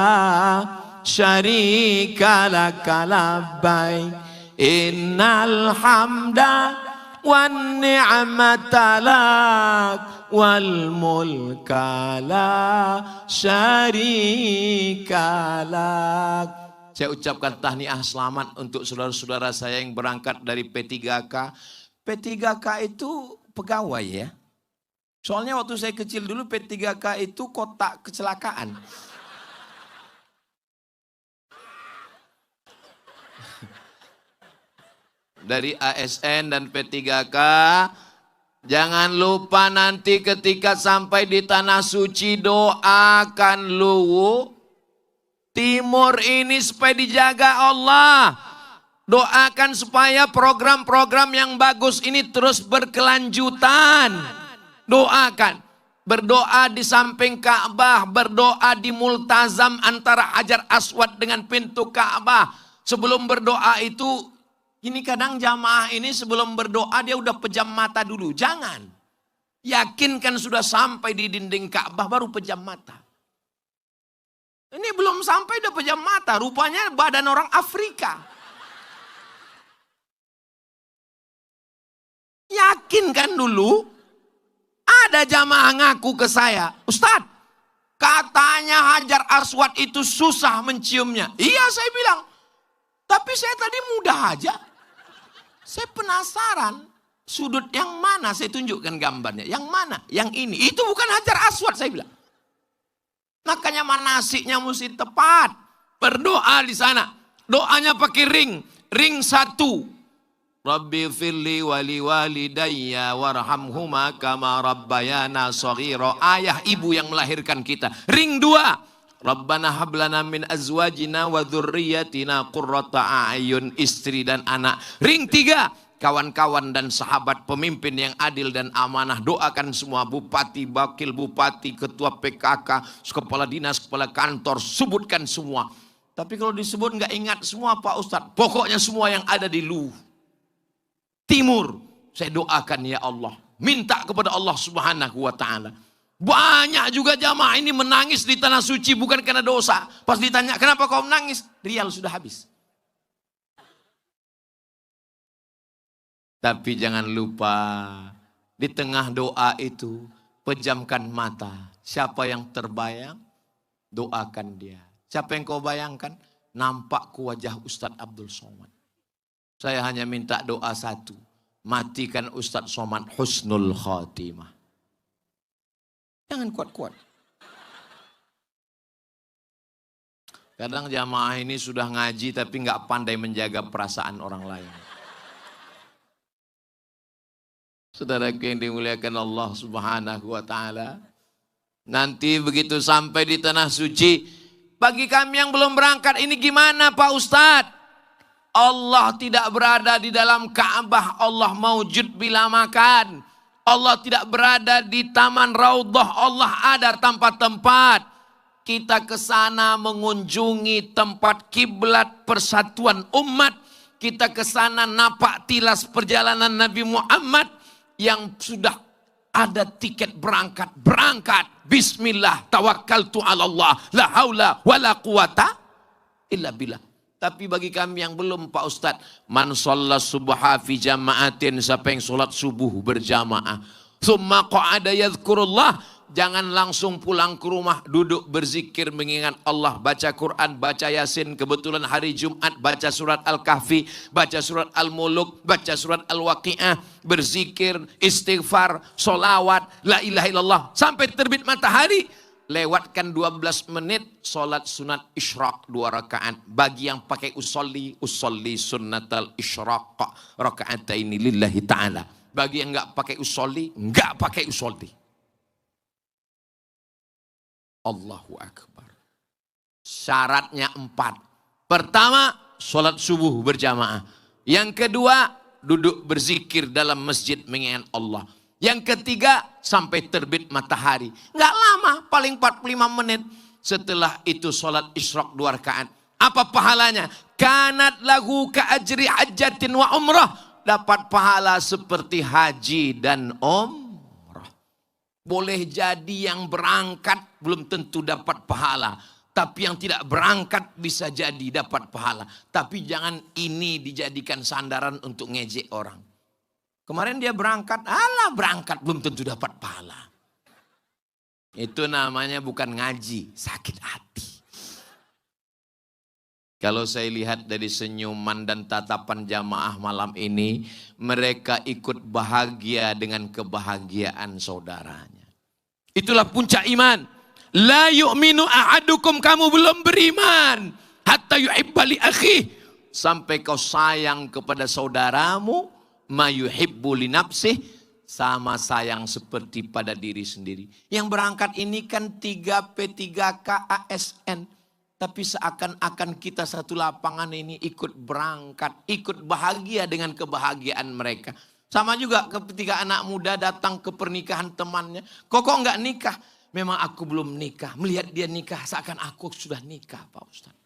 syarika laka labbaik, innal hamda wan ni'mata lak wal mulka la syarika lak. Saya ucapkan tahniah selamat untuk saudara-saudara saya yang berangkat dari P3K. P3K itu pegawai ya. Soalnya waktu saya kecil dulu P3K itu kotak kecelakaan. Dari ASN dan P3K, jangan lupa nanti ketika sampai di Tanah Suci doakan Luwu Timur ini supaya dijaga Allah. Doakan supaya program-program yang bagus ini terus berkelanjutan. Doakan. berdoa di samping Ka'bah, berdoa di multazam antara Hajar Aswad dengan pintu Ka'bah. Sebelum berdoa itu, ini kadang jamaah ini sebelum berdoa dia udah pejam mata dulu. Jangan. Yakinkan sudah sampai di dinding Ka'bah baru pejam mata. Ini belum sampai udah pejam mata, rupanya badan orang Afrika. Yakinkan dulu, ada jamaah ngaku ke saya, Ustadz, katanya Hajar Aswad itu susah menciumnya. Iya saya bilang, tapi saya tadi mudah aja. Saya penasaran, sudut yang mana, saya tunjukkan gambarnya. Yang mana? Yang ini. Itu bukan Hajar Aswad, saya bilang. Makanya manasiknya mesti tepat. Berdoa di sana. Doanya pakai ring. Ring 1. Rabbi firli wali walidayya warhamhuma kama rabbayana shaghira. Ayah ibu yang melahirkan kita. Ring 2. Rabbana hablana min azwajina wa dzurriyyatina qurrata a'yun, istri dan anak. Ring 3. Kawan-kawan dan sahabat pemimpin yang adil dan amanah, doakan semua bupati, wakil bupati, ketua PKK, kepala dinas, kepala kantor, sebutkan semua. Tapi kalau disebut nggak ingat semua Pak Ustadz, pokoknya semua yang ada di timur, saya doakan ya Allah. Minta kepada Allah Subhanahu wa ta'ala. Banyak juga jamaah ini menangis di tanah suci bukan karena dosa. Pas ditanya kenapa kau menangis? Rial sudah habis. Tapi jangan lupa, di tengah doa itu, pejamkan mata. Siapa yang terbayang, doakan dia. Siapa yang kau bayangkan? Nampak ke wajah Ustadz Abdul Somad. Saya hanya minta doa satu. Matikan Ustadz Somad husnul khatimah. Jangan kuat-kuat. Kadang jamaah ini sudah ngaji tapi nggak pandai menjaga perasaan orang lain. Saudaraku yang dimuliakan Allah Subhanahu wa ta'ala. Nanti begitu sampai di tanah suci, bagi kami yang belum berangkat ini gimana Pak Ustadz? Allah tidak berada di dalam Ka'bah, Allah maujud bila makan. Allah tidak berada di Taman Raudhah, Allah ada tanpa tempat. Kita ke sana mengunjungi tempat kiblat persatuan umat. Kita ke sana napak tilas perjalanan Nabi Muhammad. Yang sudah ada tiket berangkat. Bismillah, tawakkaltu ala Allah, la haula wa la quwata illa billah. Tapi bagi kami yang belum Pak Ustadz, man shalla subha fi jama'atin, siapa yang sholat subuh berjamaah, thumma qa'ada yadhkurullah, jangan langsung pulang ke rumah, duduk berzikir mengingat Allah, baca Quran, baca Yasin, kebetulan hari Jumat, baca surat Al-Kahfi, baca surat Al-Muluk, baca surat Al-Waqi'ah, berzikir, istighfar, solawat, la ilaha illallah, sampai terbit matahari. Lewatkan 12 menit, sholat sunat isyraq 2 rakaat. Bagi yang pakai usolli sunnatal isyraq raka'ataini lillahi ta'ala. Bagi yang enggak pakai usolli. Allahu Akbar. Syaratnya 4. Pertama, sholat subuh berjamaah. Yang kedua, duduk berzikir dalam masjid mengingat Allah. Yang ketiga, sampai terbit matahari. Nggak lama, paling 45 menit. Setelah itu sholat isyraq 2 rakaat. Apa pahalanya? Kanat lahu ka'ajri hajjatin wa umrah. Dapat pahala seperti haji dan umrah. Boleh jadi yang berangkat belum tentu dapat pahala. Tapi yang tidak berangkat bisa jadi dapat pahala. Tapi jangan ini dijadikan sandaran untuk ngejek orang. Kemarin dia berangkat, berangkat belum tentu dapat pahala. Itu namanya bukan ngaji, sakit hati. Kalau saya lihat dari senyuman dan tatapan jamaah malam ini, mereka ikut bahagia dengan kebahagiaan saudaranya. Itulah puncak iman. La yu'minu ahadukum, kamu belum beriman. Hatta yuhibba li akhih, sampai kau sayang kepada saudaramu. Ma yuhibbu li nafsih, sama sayang seperti pada diri sendiri. Yang berangkat ini kan 3P3K ASN. Tapi seakan-akan kita satu lapangan ini ikut berangkat, ikut bahagia dengan kebahagiaan mereka. Sama juga ketika anak muda datang ke pernikahan temannya. Kok nggak nikah? Memang aku belum nikah. Melihat dia nikah seakan aku sudah nikah Pak Ustaz.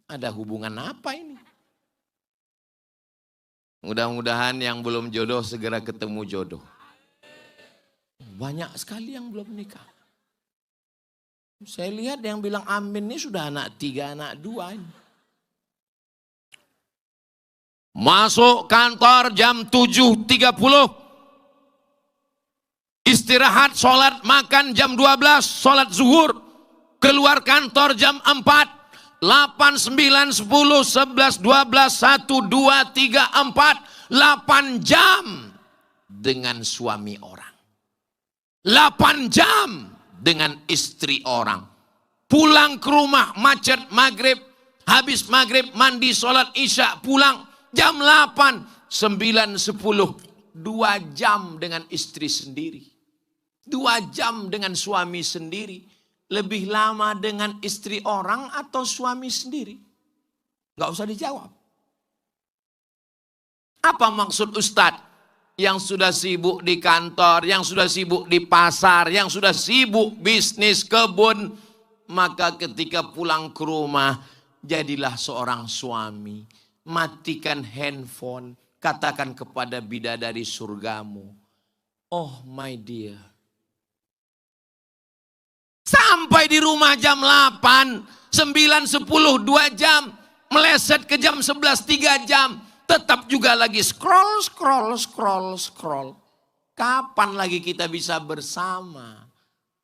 Ada hubungan apa ini? Mudah-mudahan yang belum jodoh segera ketemu jodoh. Banyak sekali yang belum nikah. Saya lihat yang bilang amin ini sudah anak 3, anak 2 ini. Masuk kantor jam 7.30. Istirahat, sholat, makan jam 12, sholat zuhur. Keluar kantor jam 4, 8, 9, 10, 11, 12, 1, 2, 3, 4. 8 jam dengan suami orang. 8 jam dengan istri orang. Pulang ke rumah, macet maghrib. Habis maghrib, mandi, sholat isya, pulang. Jam 8, 9, 10. 2 jam dengan istri sendiri. 2 jam dengan suami sendiri. Lebih lama dengan istri orang atau suami sendiri? Gak usah dijawab. Apa maksud Ustadz? Yang sudah sibuk di kantor, yang sudah sibuk di pasar, yang sudah sibuk bisnis kebun. Maka ketika pulang ke rumah, jadilah seorang suami. Matikan handphone. Katakan kepada bidadari surgamu, oh my dear. Sampai di rumah jam 8, 9, 10, 2 jam. Meleset ke jam 11, 3 jam. Tetap juga lagi scroll. Kapan lagi kita bisa bersama?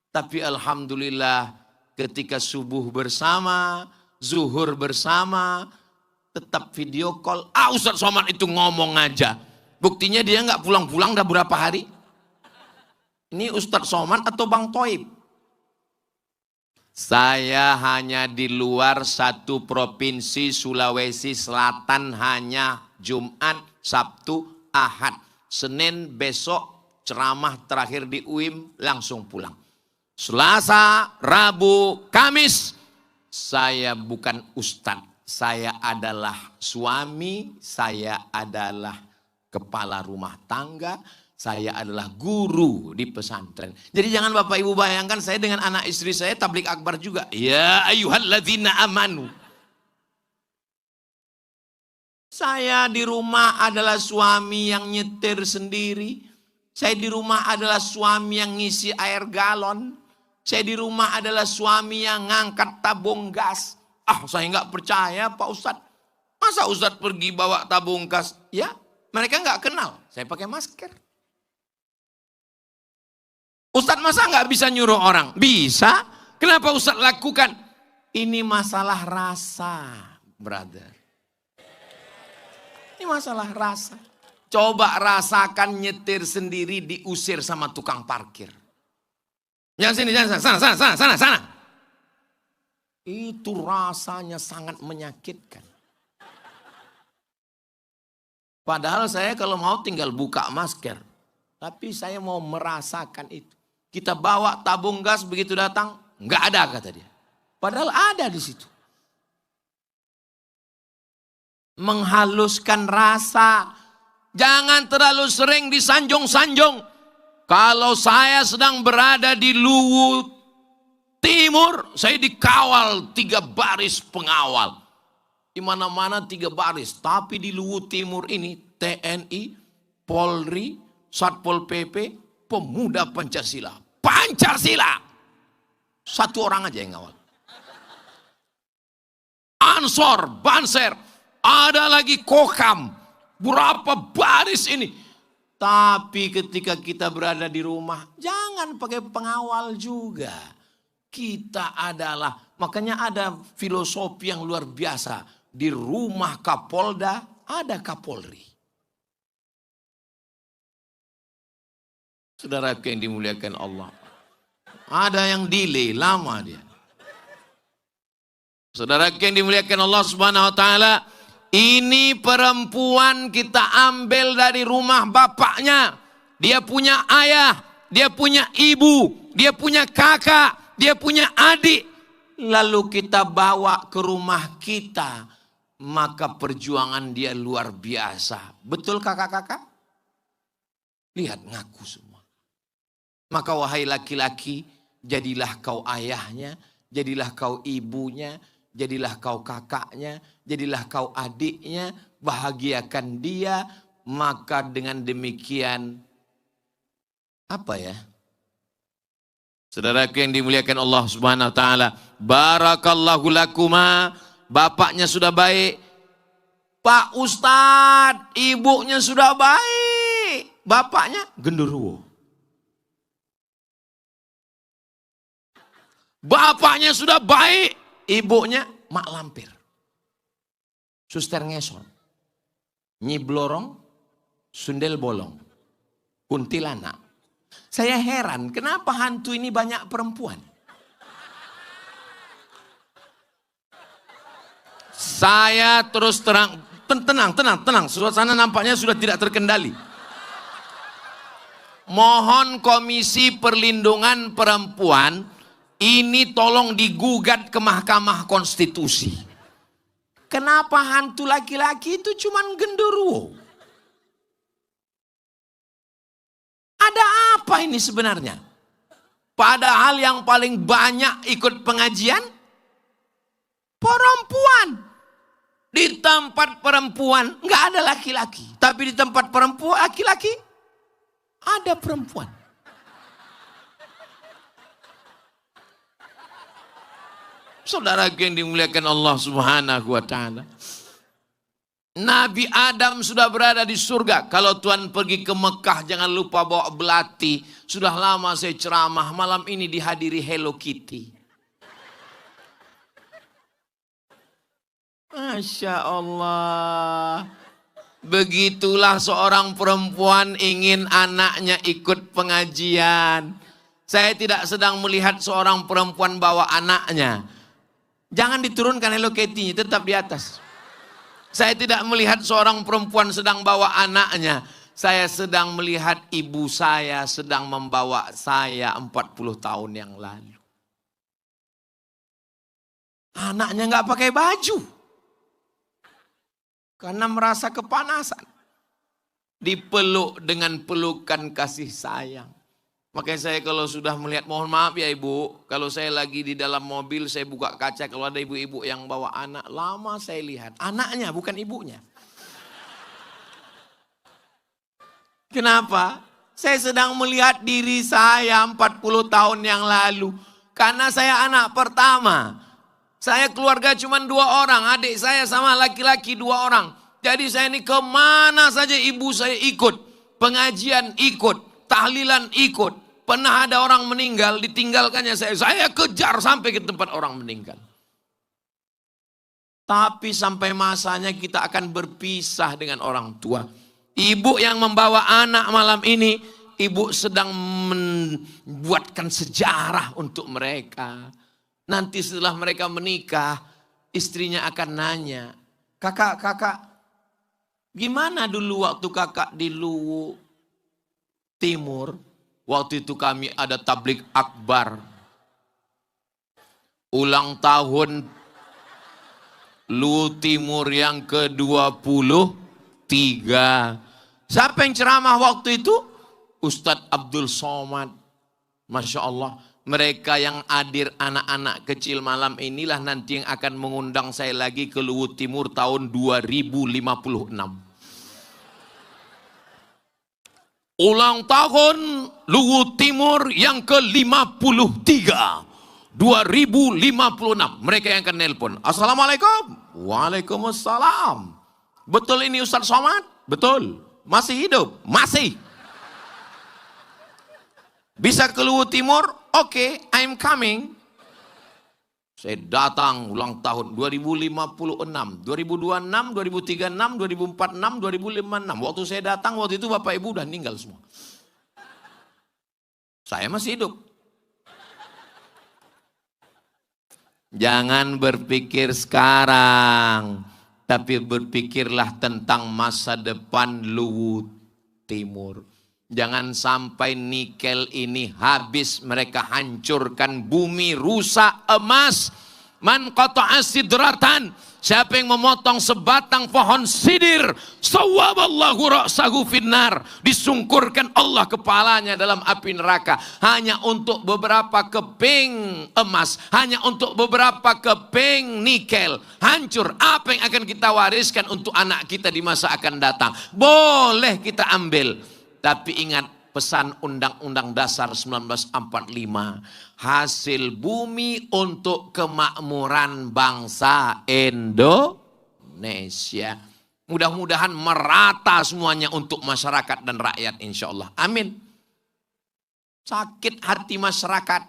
Tapi alhamdulillah ketika subuh bersama, zuhur bersama, tetap video call. Ustaz Somad itu ngomong aja. Buktinya dia nggak pulang-pulang udah berapa hari? Ini Ustaz Somad atau Bang Toib? Saya hanya di luar satu provinsi Sulawesi Selatan hanya Jumat, Sabtu, Ahad. Senin besok ceramah terakhir di UIM langsung pulang. Selasa, Rabu, Kamis saya bukan ustadz. Saya adalah suami, saya adalah kepala rumah tangga, saya adalah guru di pesantren. Jadi jangan Bapak Ibu bayangkan saya dengan anak istri saya tablik akbar juga. Ya ayyuhalladzina amanu. Saya di rumah adalah suami yang nyetir sendiri. Saya di rumah adalah suami yang ngisi air galon. Saya di rumah adalah suami yang ngangkat tabung gas. Saya nggak percaya Pak Ustadz. Masa Ustadz pergi bawa tabung gas? Ya, mereka nggak kenal. Saya pakai masker. Ustadz masa nggak bisa nyuruh orang? Bisa. Kenapa Ustadz lakukan? Ini masalah rasa, brother. Ini masalah rasa. Coba rasakan nyetir sendiri diusir sama tukang parkir. Jangan sini, jangan sana. Itu rasanya sangat menyakitkan. Padahal saya kalau mau tinggal buka masker. Tapi saya mau merasakan itu. Kita bawa tabung gas begitu datang, nggak ada kata dia. Padahal ada di situ. Menghaluskan rasa. Jangan terlalu sering disanjung-sanjung. Kalau saya sedang berada di Luwu Timur, saya dikawal 3 baris pengawal. Di mana-mana 3 baris. Tapi di Luwu Timur ini TNI, Polri, Satpol PP, Pemuda Pancasila. Pancasila! 1 orang aja yang ngawal. Ansor, Banser, ada lagi Kokam. Berapa baris ini? Tapi ketika kita berada di rumah, jangan pakai pengawal juga. Kita adalah, makanya ada filosofi yang luar biasa. Di rumah Kapolda ada Kapolri. Saudara yang dimuliakan Allah. Ada yang delay, lama dia. Saudara yang dimuliakan Allah Subhanahu wa taala, ini perempuan kita ambil dari rumah bapaknya. Dia punya ayah, dia punya ibu, dia punya kakak, dia punya adik. Lalu kita bawa ke rumah kita. maka perjuangan dia luar biasa. Betul kakak-kakak? Lihat, ngaku semua. Maka wahai laki-laki, jadilah kau ayahnya, jadilah kau ibunya, jadilah kau kakaknya, jadilah kau adiknya, bahagiakan dia. Maka dengan demikian, apa ya? Saudaraku yang dimuliakan Allah Subhanahu wa taala, barakallahu lakuma, bapaknya sudah baik. Pak Ustadz, ibunya sudah baik, bapaknya genderuwo. Bapaknya sudah baik, ibunya mak lampir. Suster ngesot, nyi blorong, sundel bolong, kuntilanak. Saya heran, kenapa hantu ini banyak perempuan? Saya terus terang, tenang. Suasana nampaknya sudah tidak terkendali. Mohon Komisi Perlindungan Perempuan, ini tolong digugat ke Mahkamah Konstitusi. Kenapa hantu laki-laki itu cuman genderuwo? Ada apa ini sebenarnya? Padahal yang paling banyak ikut pengajian perempuan. Di tempat perempuan nggak ada laki-laki, tapi di tempat perempuan laki-laki ada perempuan. Saudara yang dimuliakan Allah Subhanahu wa taala. Nabi Adam sudah berada di surga. Kalau Tuhan pergi ke Mekah, jangan lupa bawa belati. Sudah lama saya ceramah, malam ini dihadiri Hello Kitty. Masya Allah. Begitulah seorang perempuan ingin anaknya ikut pengajian. Saya tidak sedang melihat seorang perempuan bawa anaknya. Jangan diturunkan Hello Kitty-nya, tetap di atas. Saya tidak melihat seorang perempuan sedang bawa anaknya. Saya sedang melihat ibu saya sedang membawa saya 40 tahun yang lalu. Anaknya nggak pakai baju. Karena merasa kepanasan. Dipeluk dengan pelukan kasih sayang. Makanya saya kalau sudah melihat, mohon maaf ya ibu, kalau saya lagi di dalam mobil, saya buka kaca, kalau ada ibu-ibu yang bawa anak, lama saya lihat. Anaknya, bukan ibunya. Kenapa? Saya sedang melihat diri saya 40 tahun yang lalu. Karena saya anak pertama. Saya keluarga cuma 2 orang, adik saya sama laki-laki 2 orang. Jadi saya ini kemana saja ibu saya ikut. Pengajian ikut, tahlilan ikut. Pernah ada orang meninggal, ditinggalkannya saya kejar sampai ke tempat orang meninggal. Tapi sampai masanya kita akan berpisah dengan orang tua. Ibu yang membawa anak malam ini, ibu sedang membuatkan sejarah untuk mereka. Nanti setelah mereka menikah, istrinya akan nanya, kakak, gimana dulu waktu kakak di Luwu Timur? Waktu itu kami ada tablik akbar. Ulang tahun Luwu Timur yang ke-23. Siapa yang ceramah waktu itu? Ustadz Abdul Somad. Masya Allah. Mereka yang hadir anak-anak kecil malam inilah nanti yang akan mengundang saya lagi ke Luwu Timur tahun 2056. Ulang tahun Luwu Timur yang ke-53 2056. Mereka yang akan nelpon. Assalamualaikum. Waalaikumsalam. Betul ini Ustadz Somad? Betul. Masih hidup? Masih. Bisa ke Luwu Timur? Oke, I'm coming. Saya datang ulang tahun 2056, 2026, 2036, 2046, 2056. Waktu saya datang, waktu itu bapak ibu udah meninggal semua. Saya masih hidup. Jangan berpikir sekarang, tapi berpikirlah tentang masa depan Luwu Timur. Jangan sampai nikel ini habis, mereka hancurkan bumi, rusak emas. Man qata'a sidratan, Siapa yang memotong sebatang pohon sidir, sawaballahu ra'sahu finnar, disungkurkan Allah kepalanya dalam api neraka. Hanya untuk beberapa keping emas, hanya untuk beberapa keping nikel. Hancur. Apa yang akan kita wariskan untuk anak kita di masa akan datang? Boleh kita ambil. Tapi ingat pesan Undang-Undang Dasar 1945. Hasil bumi untuk kemakmuran bangsa Indonesia. Mudah-mudahan merata semuanya untuk masyarakat dan rakyat, insya Allah. Amin. Sakit hati masyarakat,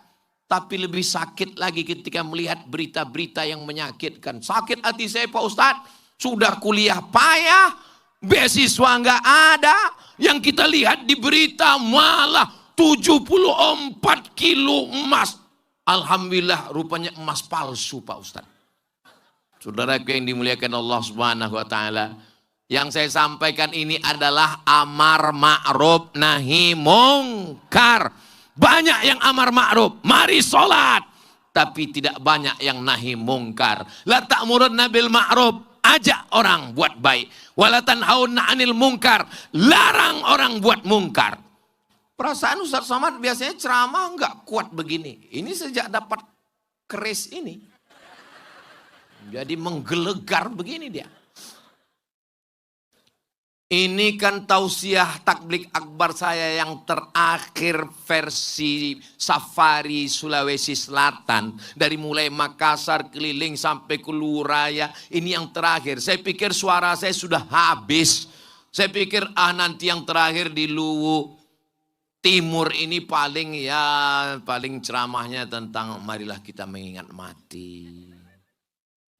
tapi lebih sakit lagi ketika melihat berita-berita yang menyakitkan. Sakit hati saya Pak Ustadz, sudah kuliah payah, beasiswa nggak ada. Yang kita lihat di berita malah 74 kilo emas. Alhamdulillah rupanya emas palsu Pak Ustadz. Saudaraku yang dimuliakan Allah Subhanahu wa taala, yang saya sampaikan ini adalah amar ma'ruf nahi mungkar. Banyak yang amar ma'ruf, mari sholat, tapi tidak banyak yang nahi mungkar. La ta'murunna bil ma'ruf, ajak orang buat baik. Wala tanhauna 'anil mungkar, larang orang buat mungkar. Perasaan Ustaz Somad biasanya ceramah nggak kuat begini. Ini sejak dapat keris ini, jadi menggelegar begini dia. Ini kan tausiah takblik akbar saya yang terakhir versi safari Sulawesi Selatan. Dari mulai Makassar keliling sampai ke Luraya. Ini yang terakhir. Saya pikir suara saya sudah habis. Saya pikir nanti yang terakhir di Luwu Timur ini paling ceramahnya tentang marilah kita mengingat mati.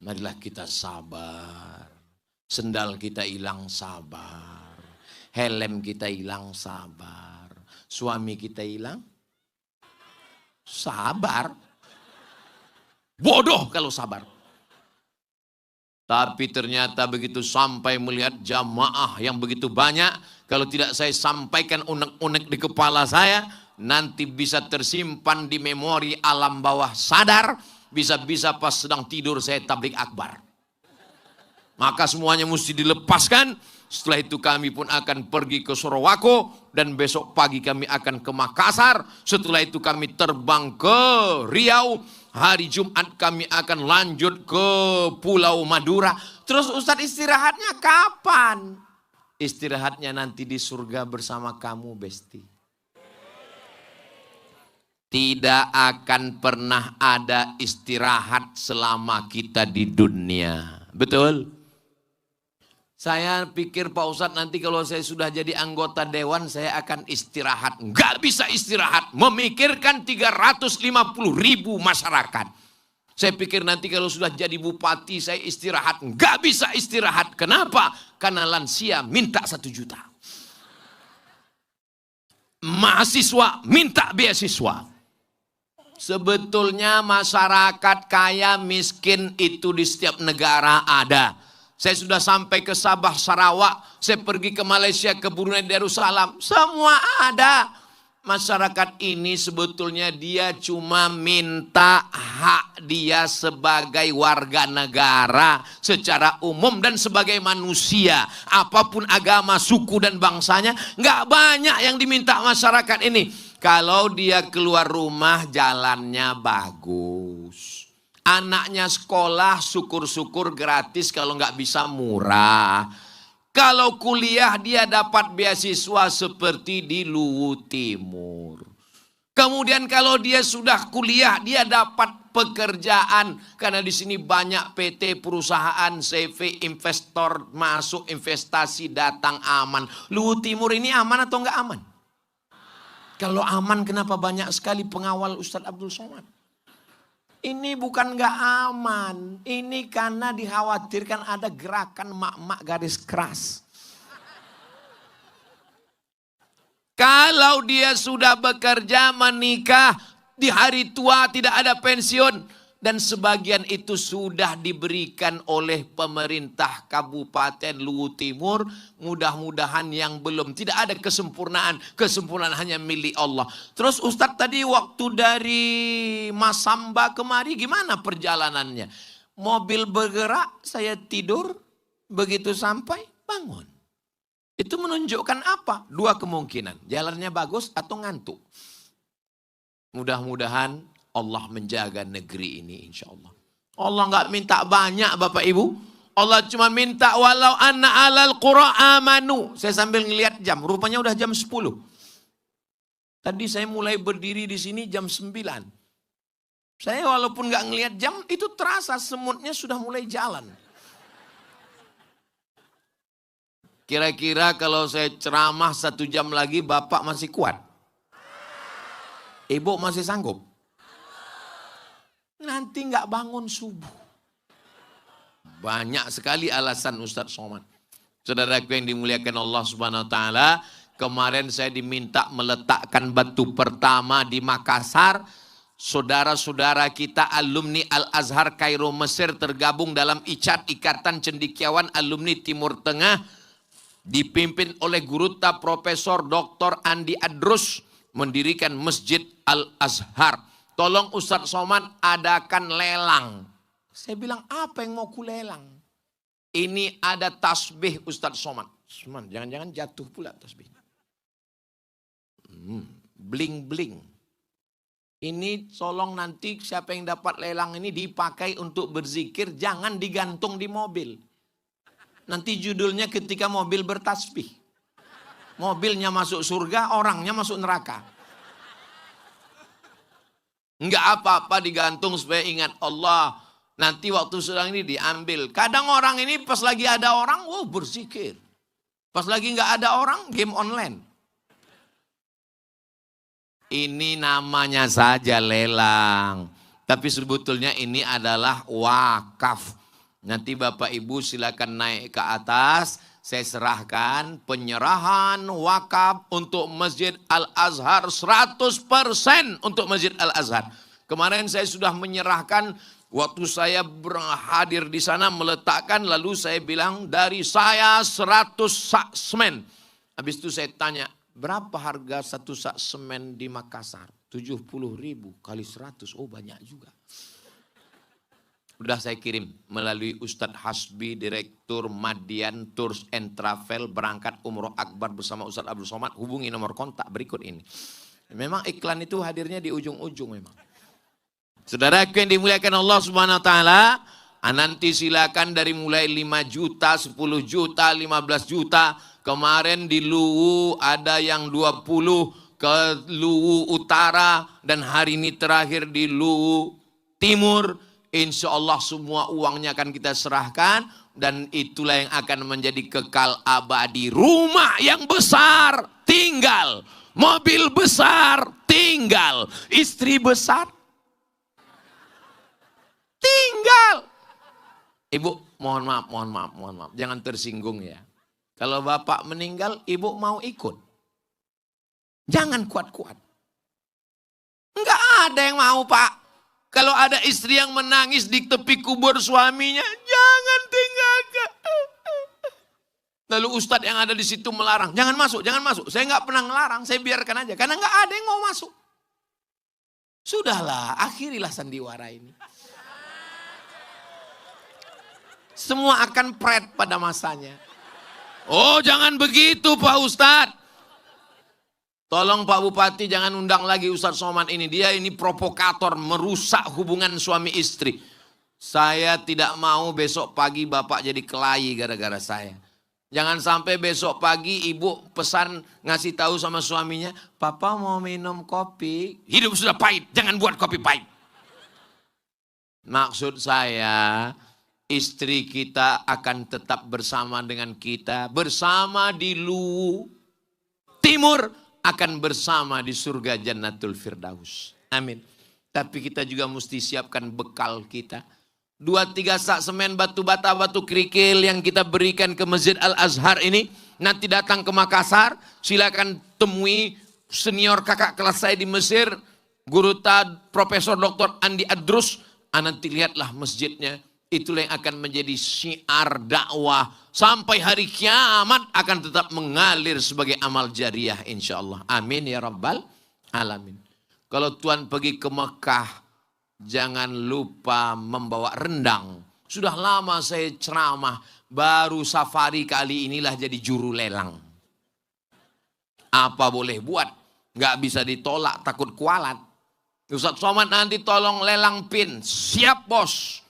Marilah kita sabar. Sendal kita hilang sabar. Helm kita hilang sabar. Suami kita hilang sabar. Bodoh kalau sabar. Tapi ternyata begitu sampai melihat jamaah yang begitu banyak, kalau tidak saya sampaikan unek-unek di kepala saya, nanti bisa tersimpan di memori alam bawah sadar, bisa-bisa pas sedang tidur saya tablik akbar. Maka semuanya mesti dilepaskan. Setelah itu kami pun akan pergi ke Sorowako. Dan besok pagi kami akan ke Makassar. Setelah itu kami terbang ke Riau. Hari Jumat kami akan lanjut ke Pulau Madura. Terus Ustadz istirahatnya kapan? Istirahatnya nanti di surga bersama kamu, Besti. Tidak akan pernah ada istirahat selama kita di dunia. Betul? Saya pikir Pak Ustadz nanti kalau saya sudah jadi anggota dewan saya akan istirahat. Enggak bisa istirahat. Memikirkan 350.000 masyarakat. Saya pikir nanti kalau sudah jadi bupati saya istirahat. Enggak bisa istirahat. Kenapa? Karena lansia minta 1 juta. Mahasiswa minta beasiswa. Sebetulnya masyarakat kaya miskin itu di setiap negara ada. Saya sudah sampai ke Sabah, Sarawak, saya pergi ke Malaysia, ke Brunei Darussalam, semua ada. Masyarakat ini sebetulnya dia cuma minta hak dia sebagai warga negara secara umum dan sebagai manusia. Apapun agama, suku dan bangsanya, nggak banyak yang diminta masyarakat ini. Kalau dia keluar rumah jalannya bagus. Anaknya sekolah syukur-syukur gratis kalau nggak bisa murah. Kalau kuliah dia dapat beasiswa seperti di Luwu Timur. Kemudian kalau dia sudah kuliah dia dapat pekerjaan. Karena di sini banyak PT perusahaan CV investor masuk investasi datang aman. Luwu Timur ini aman atau nggak aman? Kalau aman kenapa banyak sekali pengawal Ustadz Abdul Somad? Ini bukan gak aman. Ini karena dikhawatirkan ada gerakan mak-mak garis keras. Kalau dia sudah bekerja, menikah, di hari tua tidak ada pensiun. Dan sebagian itu sudah diberikan oleh pemerintah Kabupaten Luwu Timur. Mudah-mudahan yang belum. Tidak ada kesempurnaan. Kesempurnaan hanya milik Allah. Terus Ustadz tadi waktu dari Masamba kemari gimana perjalanannya? Mobil bergerak, saya tidur, begitu sampai bangun. Itu menunjukkan apa? Dua kemungkinan, jalannya bagus atau ngantuk. Mudah-mudahan Allah menjaga negeri ini insya Allah. Allah nggak minta banyak Bapak Ibu. Allah cuma minta walau anna alal qura amanu. Saya sambil ngelihat jam, rupanya udah jam 10. Tadi saya mulai berdiri di sini jam 9. Saya walaupun nggak ngelihat jam, itu terasa semutnya sudah mulai jalan. Kira-kira kalau saya ceramah 1 jam lagi, Bapak masih kuat? Ibu masih sanggup? Nanti nggak bangun subuh. Banyak sekali alasan Ustadz Somad. Saudaraku yang dimuliakan Allah Subhanahu Wa Taala, kemarin saya diminta meletakkan batu pertama di Makassar. Saudara-saudara kita alumni Al-Azhar Kairo Mesir tergabung dalam ICAT, Ikatan Cendekiawan Alumni Timur Tengah, dipimpin oleh Guruta Profesor Dr. Andi Adrus, mendirikan Masjid Al-Azhar. Tolong Ustadz Somad adakan lelang. Saya bilang, apa yang mau kulelang? Ini ada tasbih Ustadz Somad. Jangan-jangan jatuh pula tasbihnya. Bling-bling. Ini tolong nanti siapa yang dapat lelang ini dipakai untuk berzikir, jangan digantung di mobil. Nanti judulnya ketika mobil bertasbih. Mobilnya masuk surga, orangnya masuk neraka. Enggak apa-apa digantung supaya ingat Allah. Nanti waktu sedang ini diambil. Kadang orang ini pas lagi ada orang, berzikir. Pas lagi enggak ada orang, game online. Ini namanya saja lelang. Tapi sebetulnya ini adalah wakaf. Nanti Bapak Ibu silakan naik ke atas. Saya serahkan penyerahan wakaf untuk Masjid Al-Azhar 100% untuk Masjid Al-Azhar. Kemarin saya sudah menyerahkan waktu saya berhadir di sana meletakkan, lalu saya bilang dari saya 100 sak semen. Habis itu saya tanya, berapa harga 1 sak semen di Makassar? 70.000 kali 100, banyak juga. Sudah saya kirim melalui Ustadz Hasbi, Direktur Madian Tours and Travel, berangkat Umroh Akbar bersama Ustadz Abdul Somad. Hubungi nomor kontak berikut ini. Memang iklan itu hadirnya di ujung-ujung memang. Saudara yang dimuliakan Allah Subhanahu Wa Taala, nanti silakan dari mulai 5 juta, 10 juta, 15 juta. Kemarin di Luwu ada yang 20 ke Luwu Utara dan hari ini terakhir di Luwu Timur. Insya Allah semua uangnya akan kita serahkan dan itulah yang akan menjadi kekal abadi. Rumah yang besar tinggal, mobil besar tinggal, istri besar tinggal. Ibu mohon maaf, jangan tersinggung ya. Kalau bapak meninggal, ibu mau ikut. Jangan kuat-kuat. Enggak ada yang mau pak. Kalau ada istri yang menangis di tepi kubur suaminya, jangan tinggalkan. Lalu ustadz yang ada di situ melarang, jangan masuk, jangan masuk. Saya nggak pernah ngelarang, saya biarkan aja. Karena nggak ada yang mau masuk. Sudahlah, akhirilah sandiwara ini. Semua akan pret pada masanya. Oh jangan begitu Pak Ustadz. Tolong Pak Bupati jangan undang lagi Ustadz Somad ini. Dia ini provokator, merusak hubungan suami istri. Saya tidak mau besok pagi Bapak jadi kelahi gara-gara saya. Jangan sampai besok pagi ibu pesan ngasih tahu sama suaminya, Papa mau minum kopi. Hidup sudah pahit, jangan buat kopi pahit. Maksud saya, istri kita akan tetap bersama dengan kita. Bersama di Luwu Timur. Akan bersama di surga Jannatul Firdaus. Amin. Tapi kita juga mesti siapkan bekal kita. 2-3 sak semen, batu bata, batu kerikil yang kita berikan ke Masjid Al-Azhar ini. Nanti datang ke Makassar, silakan temui senior kakak kelas saya di Mesir, Guruta Profesor Dr. Andi Adrus. Nanti lihatlah masjidnya. Itulah yang akan menjadi syiar dakwah. Sampai hari kiamat akan tetap mengalir sebagai amal jariah insya Allah. Amin ya Rabbal Alamin. Kalau Tuhan pergi ke Mekah, jangan lupa membawa rendang. Sudah lama saya ceramah, baru safari kali inilah jadi juru lelang. Apa boleh buat? Nggak bisa ditolak, takut kualat. Ustaz Somad nanti tolong lelang pin. Siap bos.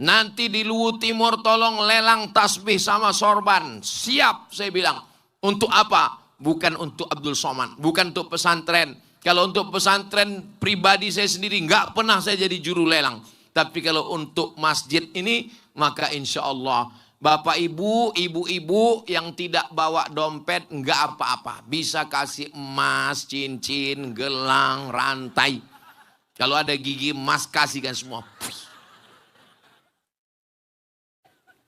Nanti di Luwu Timur tolong lelang tasbih sama sorban. Siap saya bilang. Untuk apa? Bukan untuk Abdul Somad. Bukan untuk pesantren. Kalau untuk pesantren pribadi saya sendiri nggak pernah saya jadi juru lelang. Tapi kalau untuk masjid ini maka insya Allah Bapak ibu, ibu-ibu yang tidak bawa dompet nggak apa-apa. Bisa kasih emas, cincin, gelang, rantai. Kalau ada gigi emas kasihkan semua.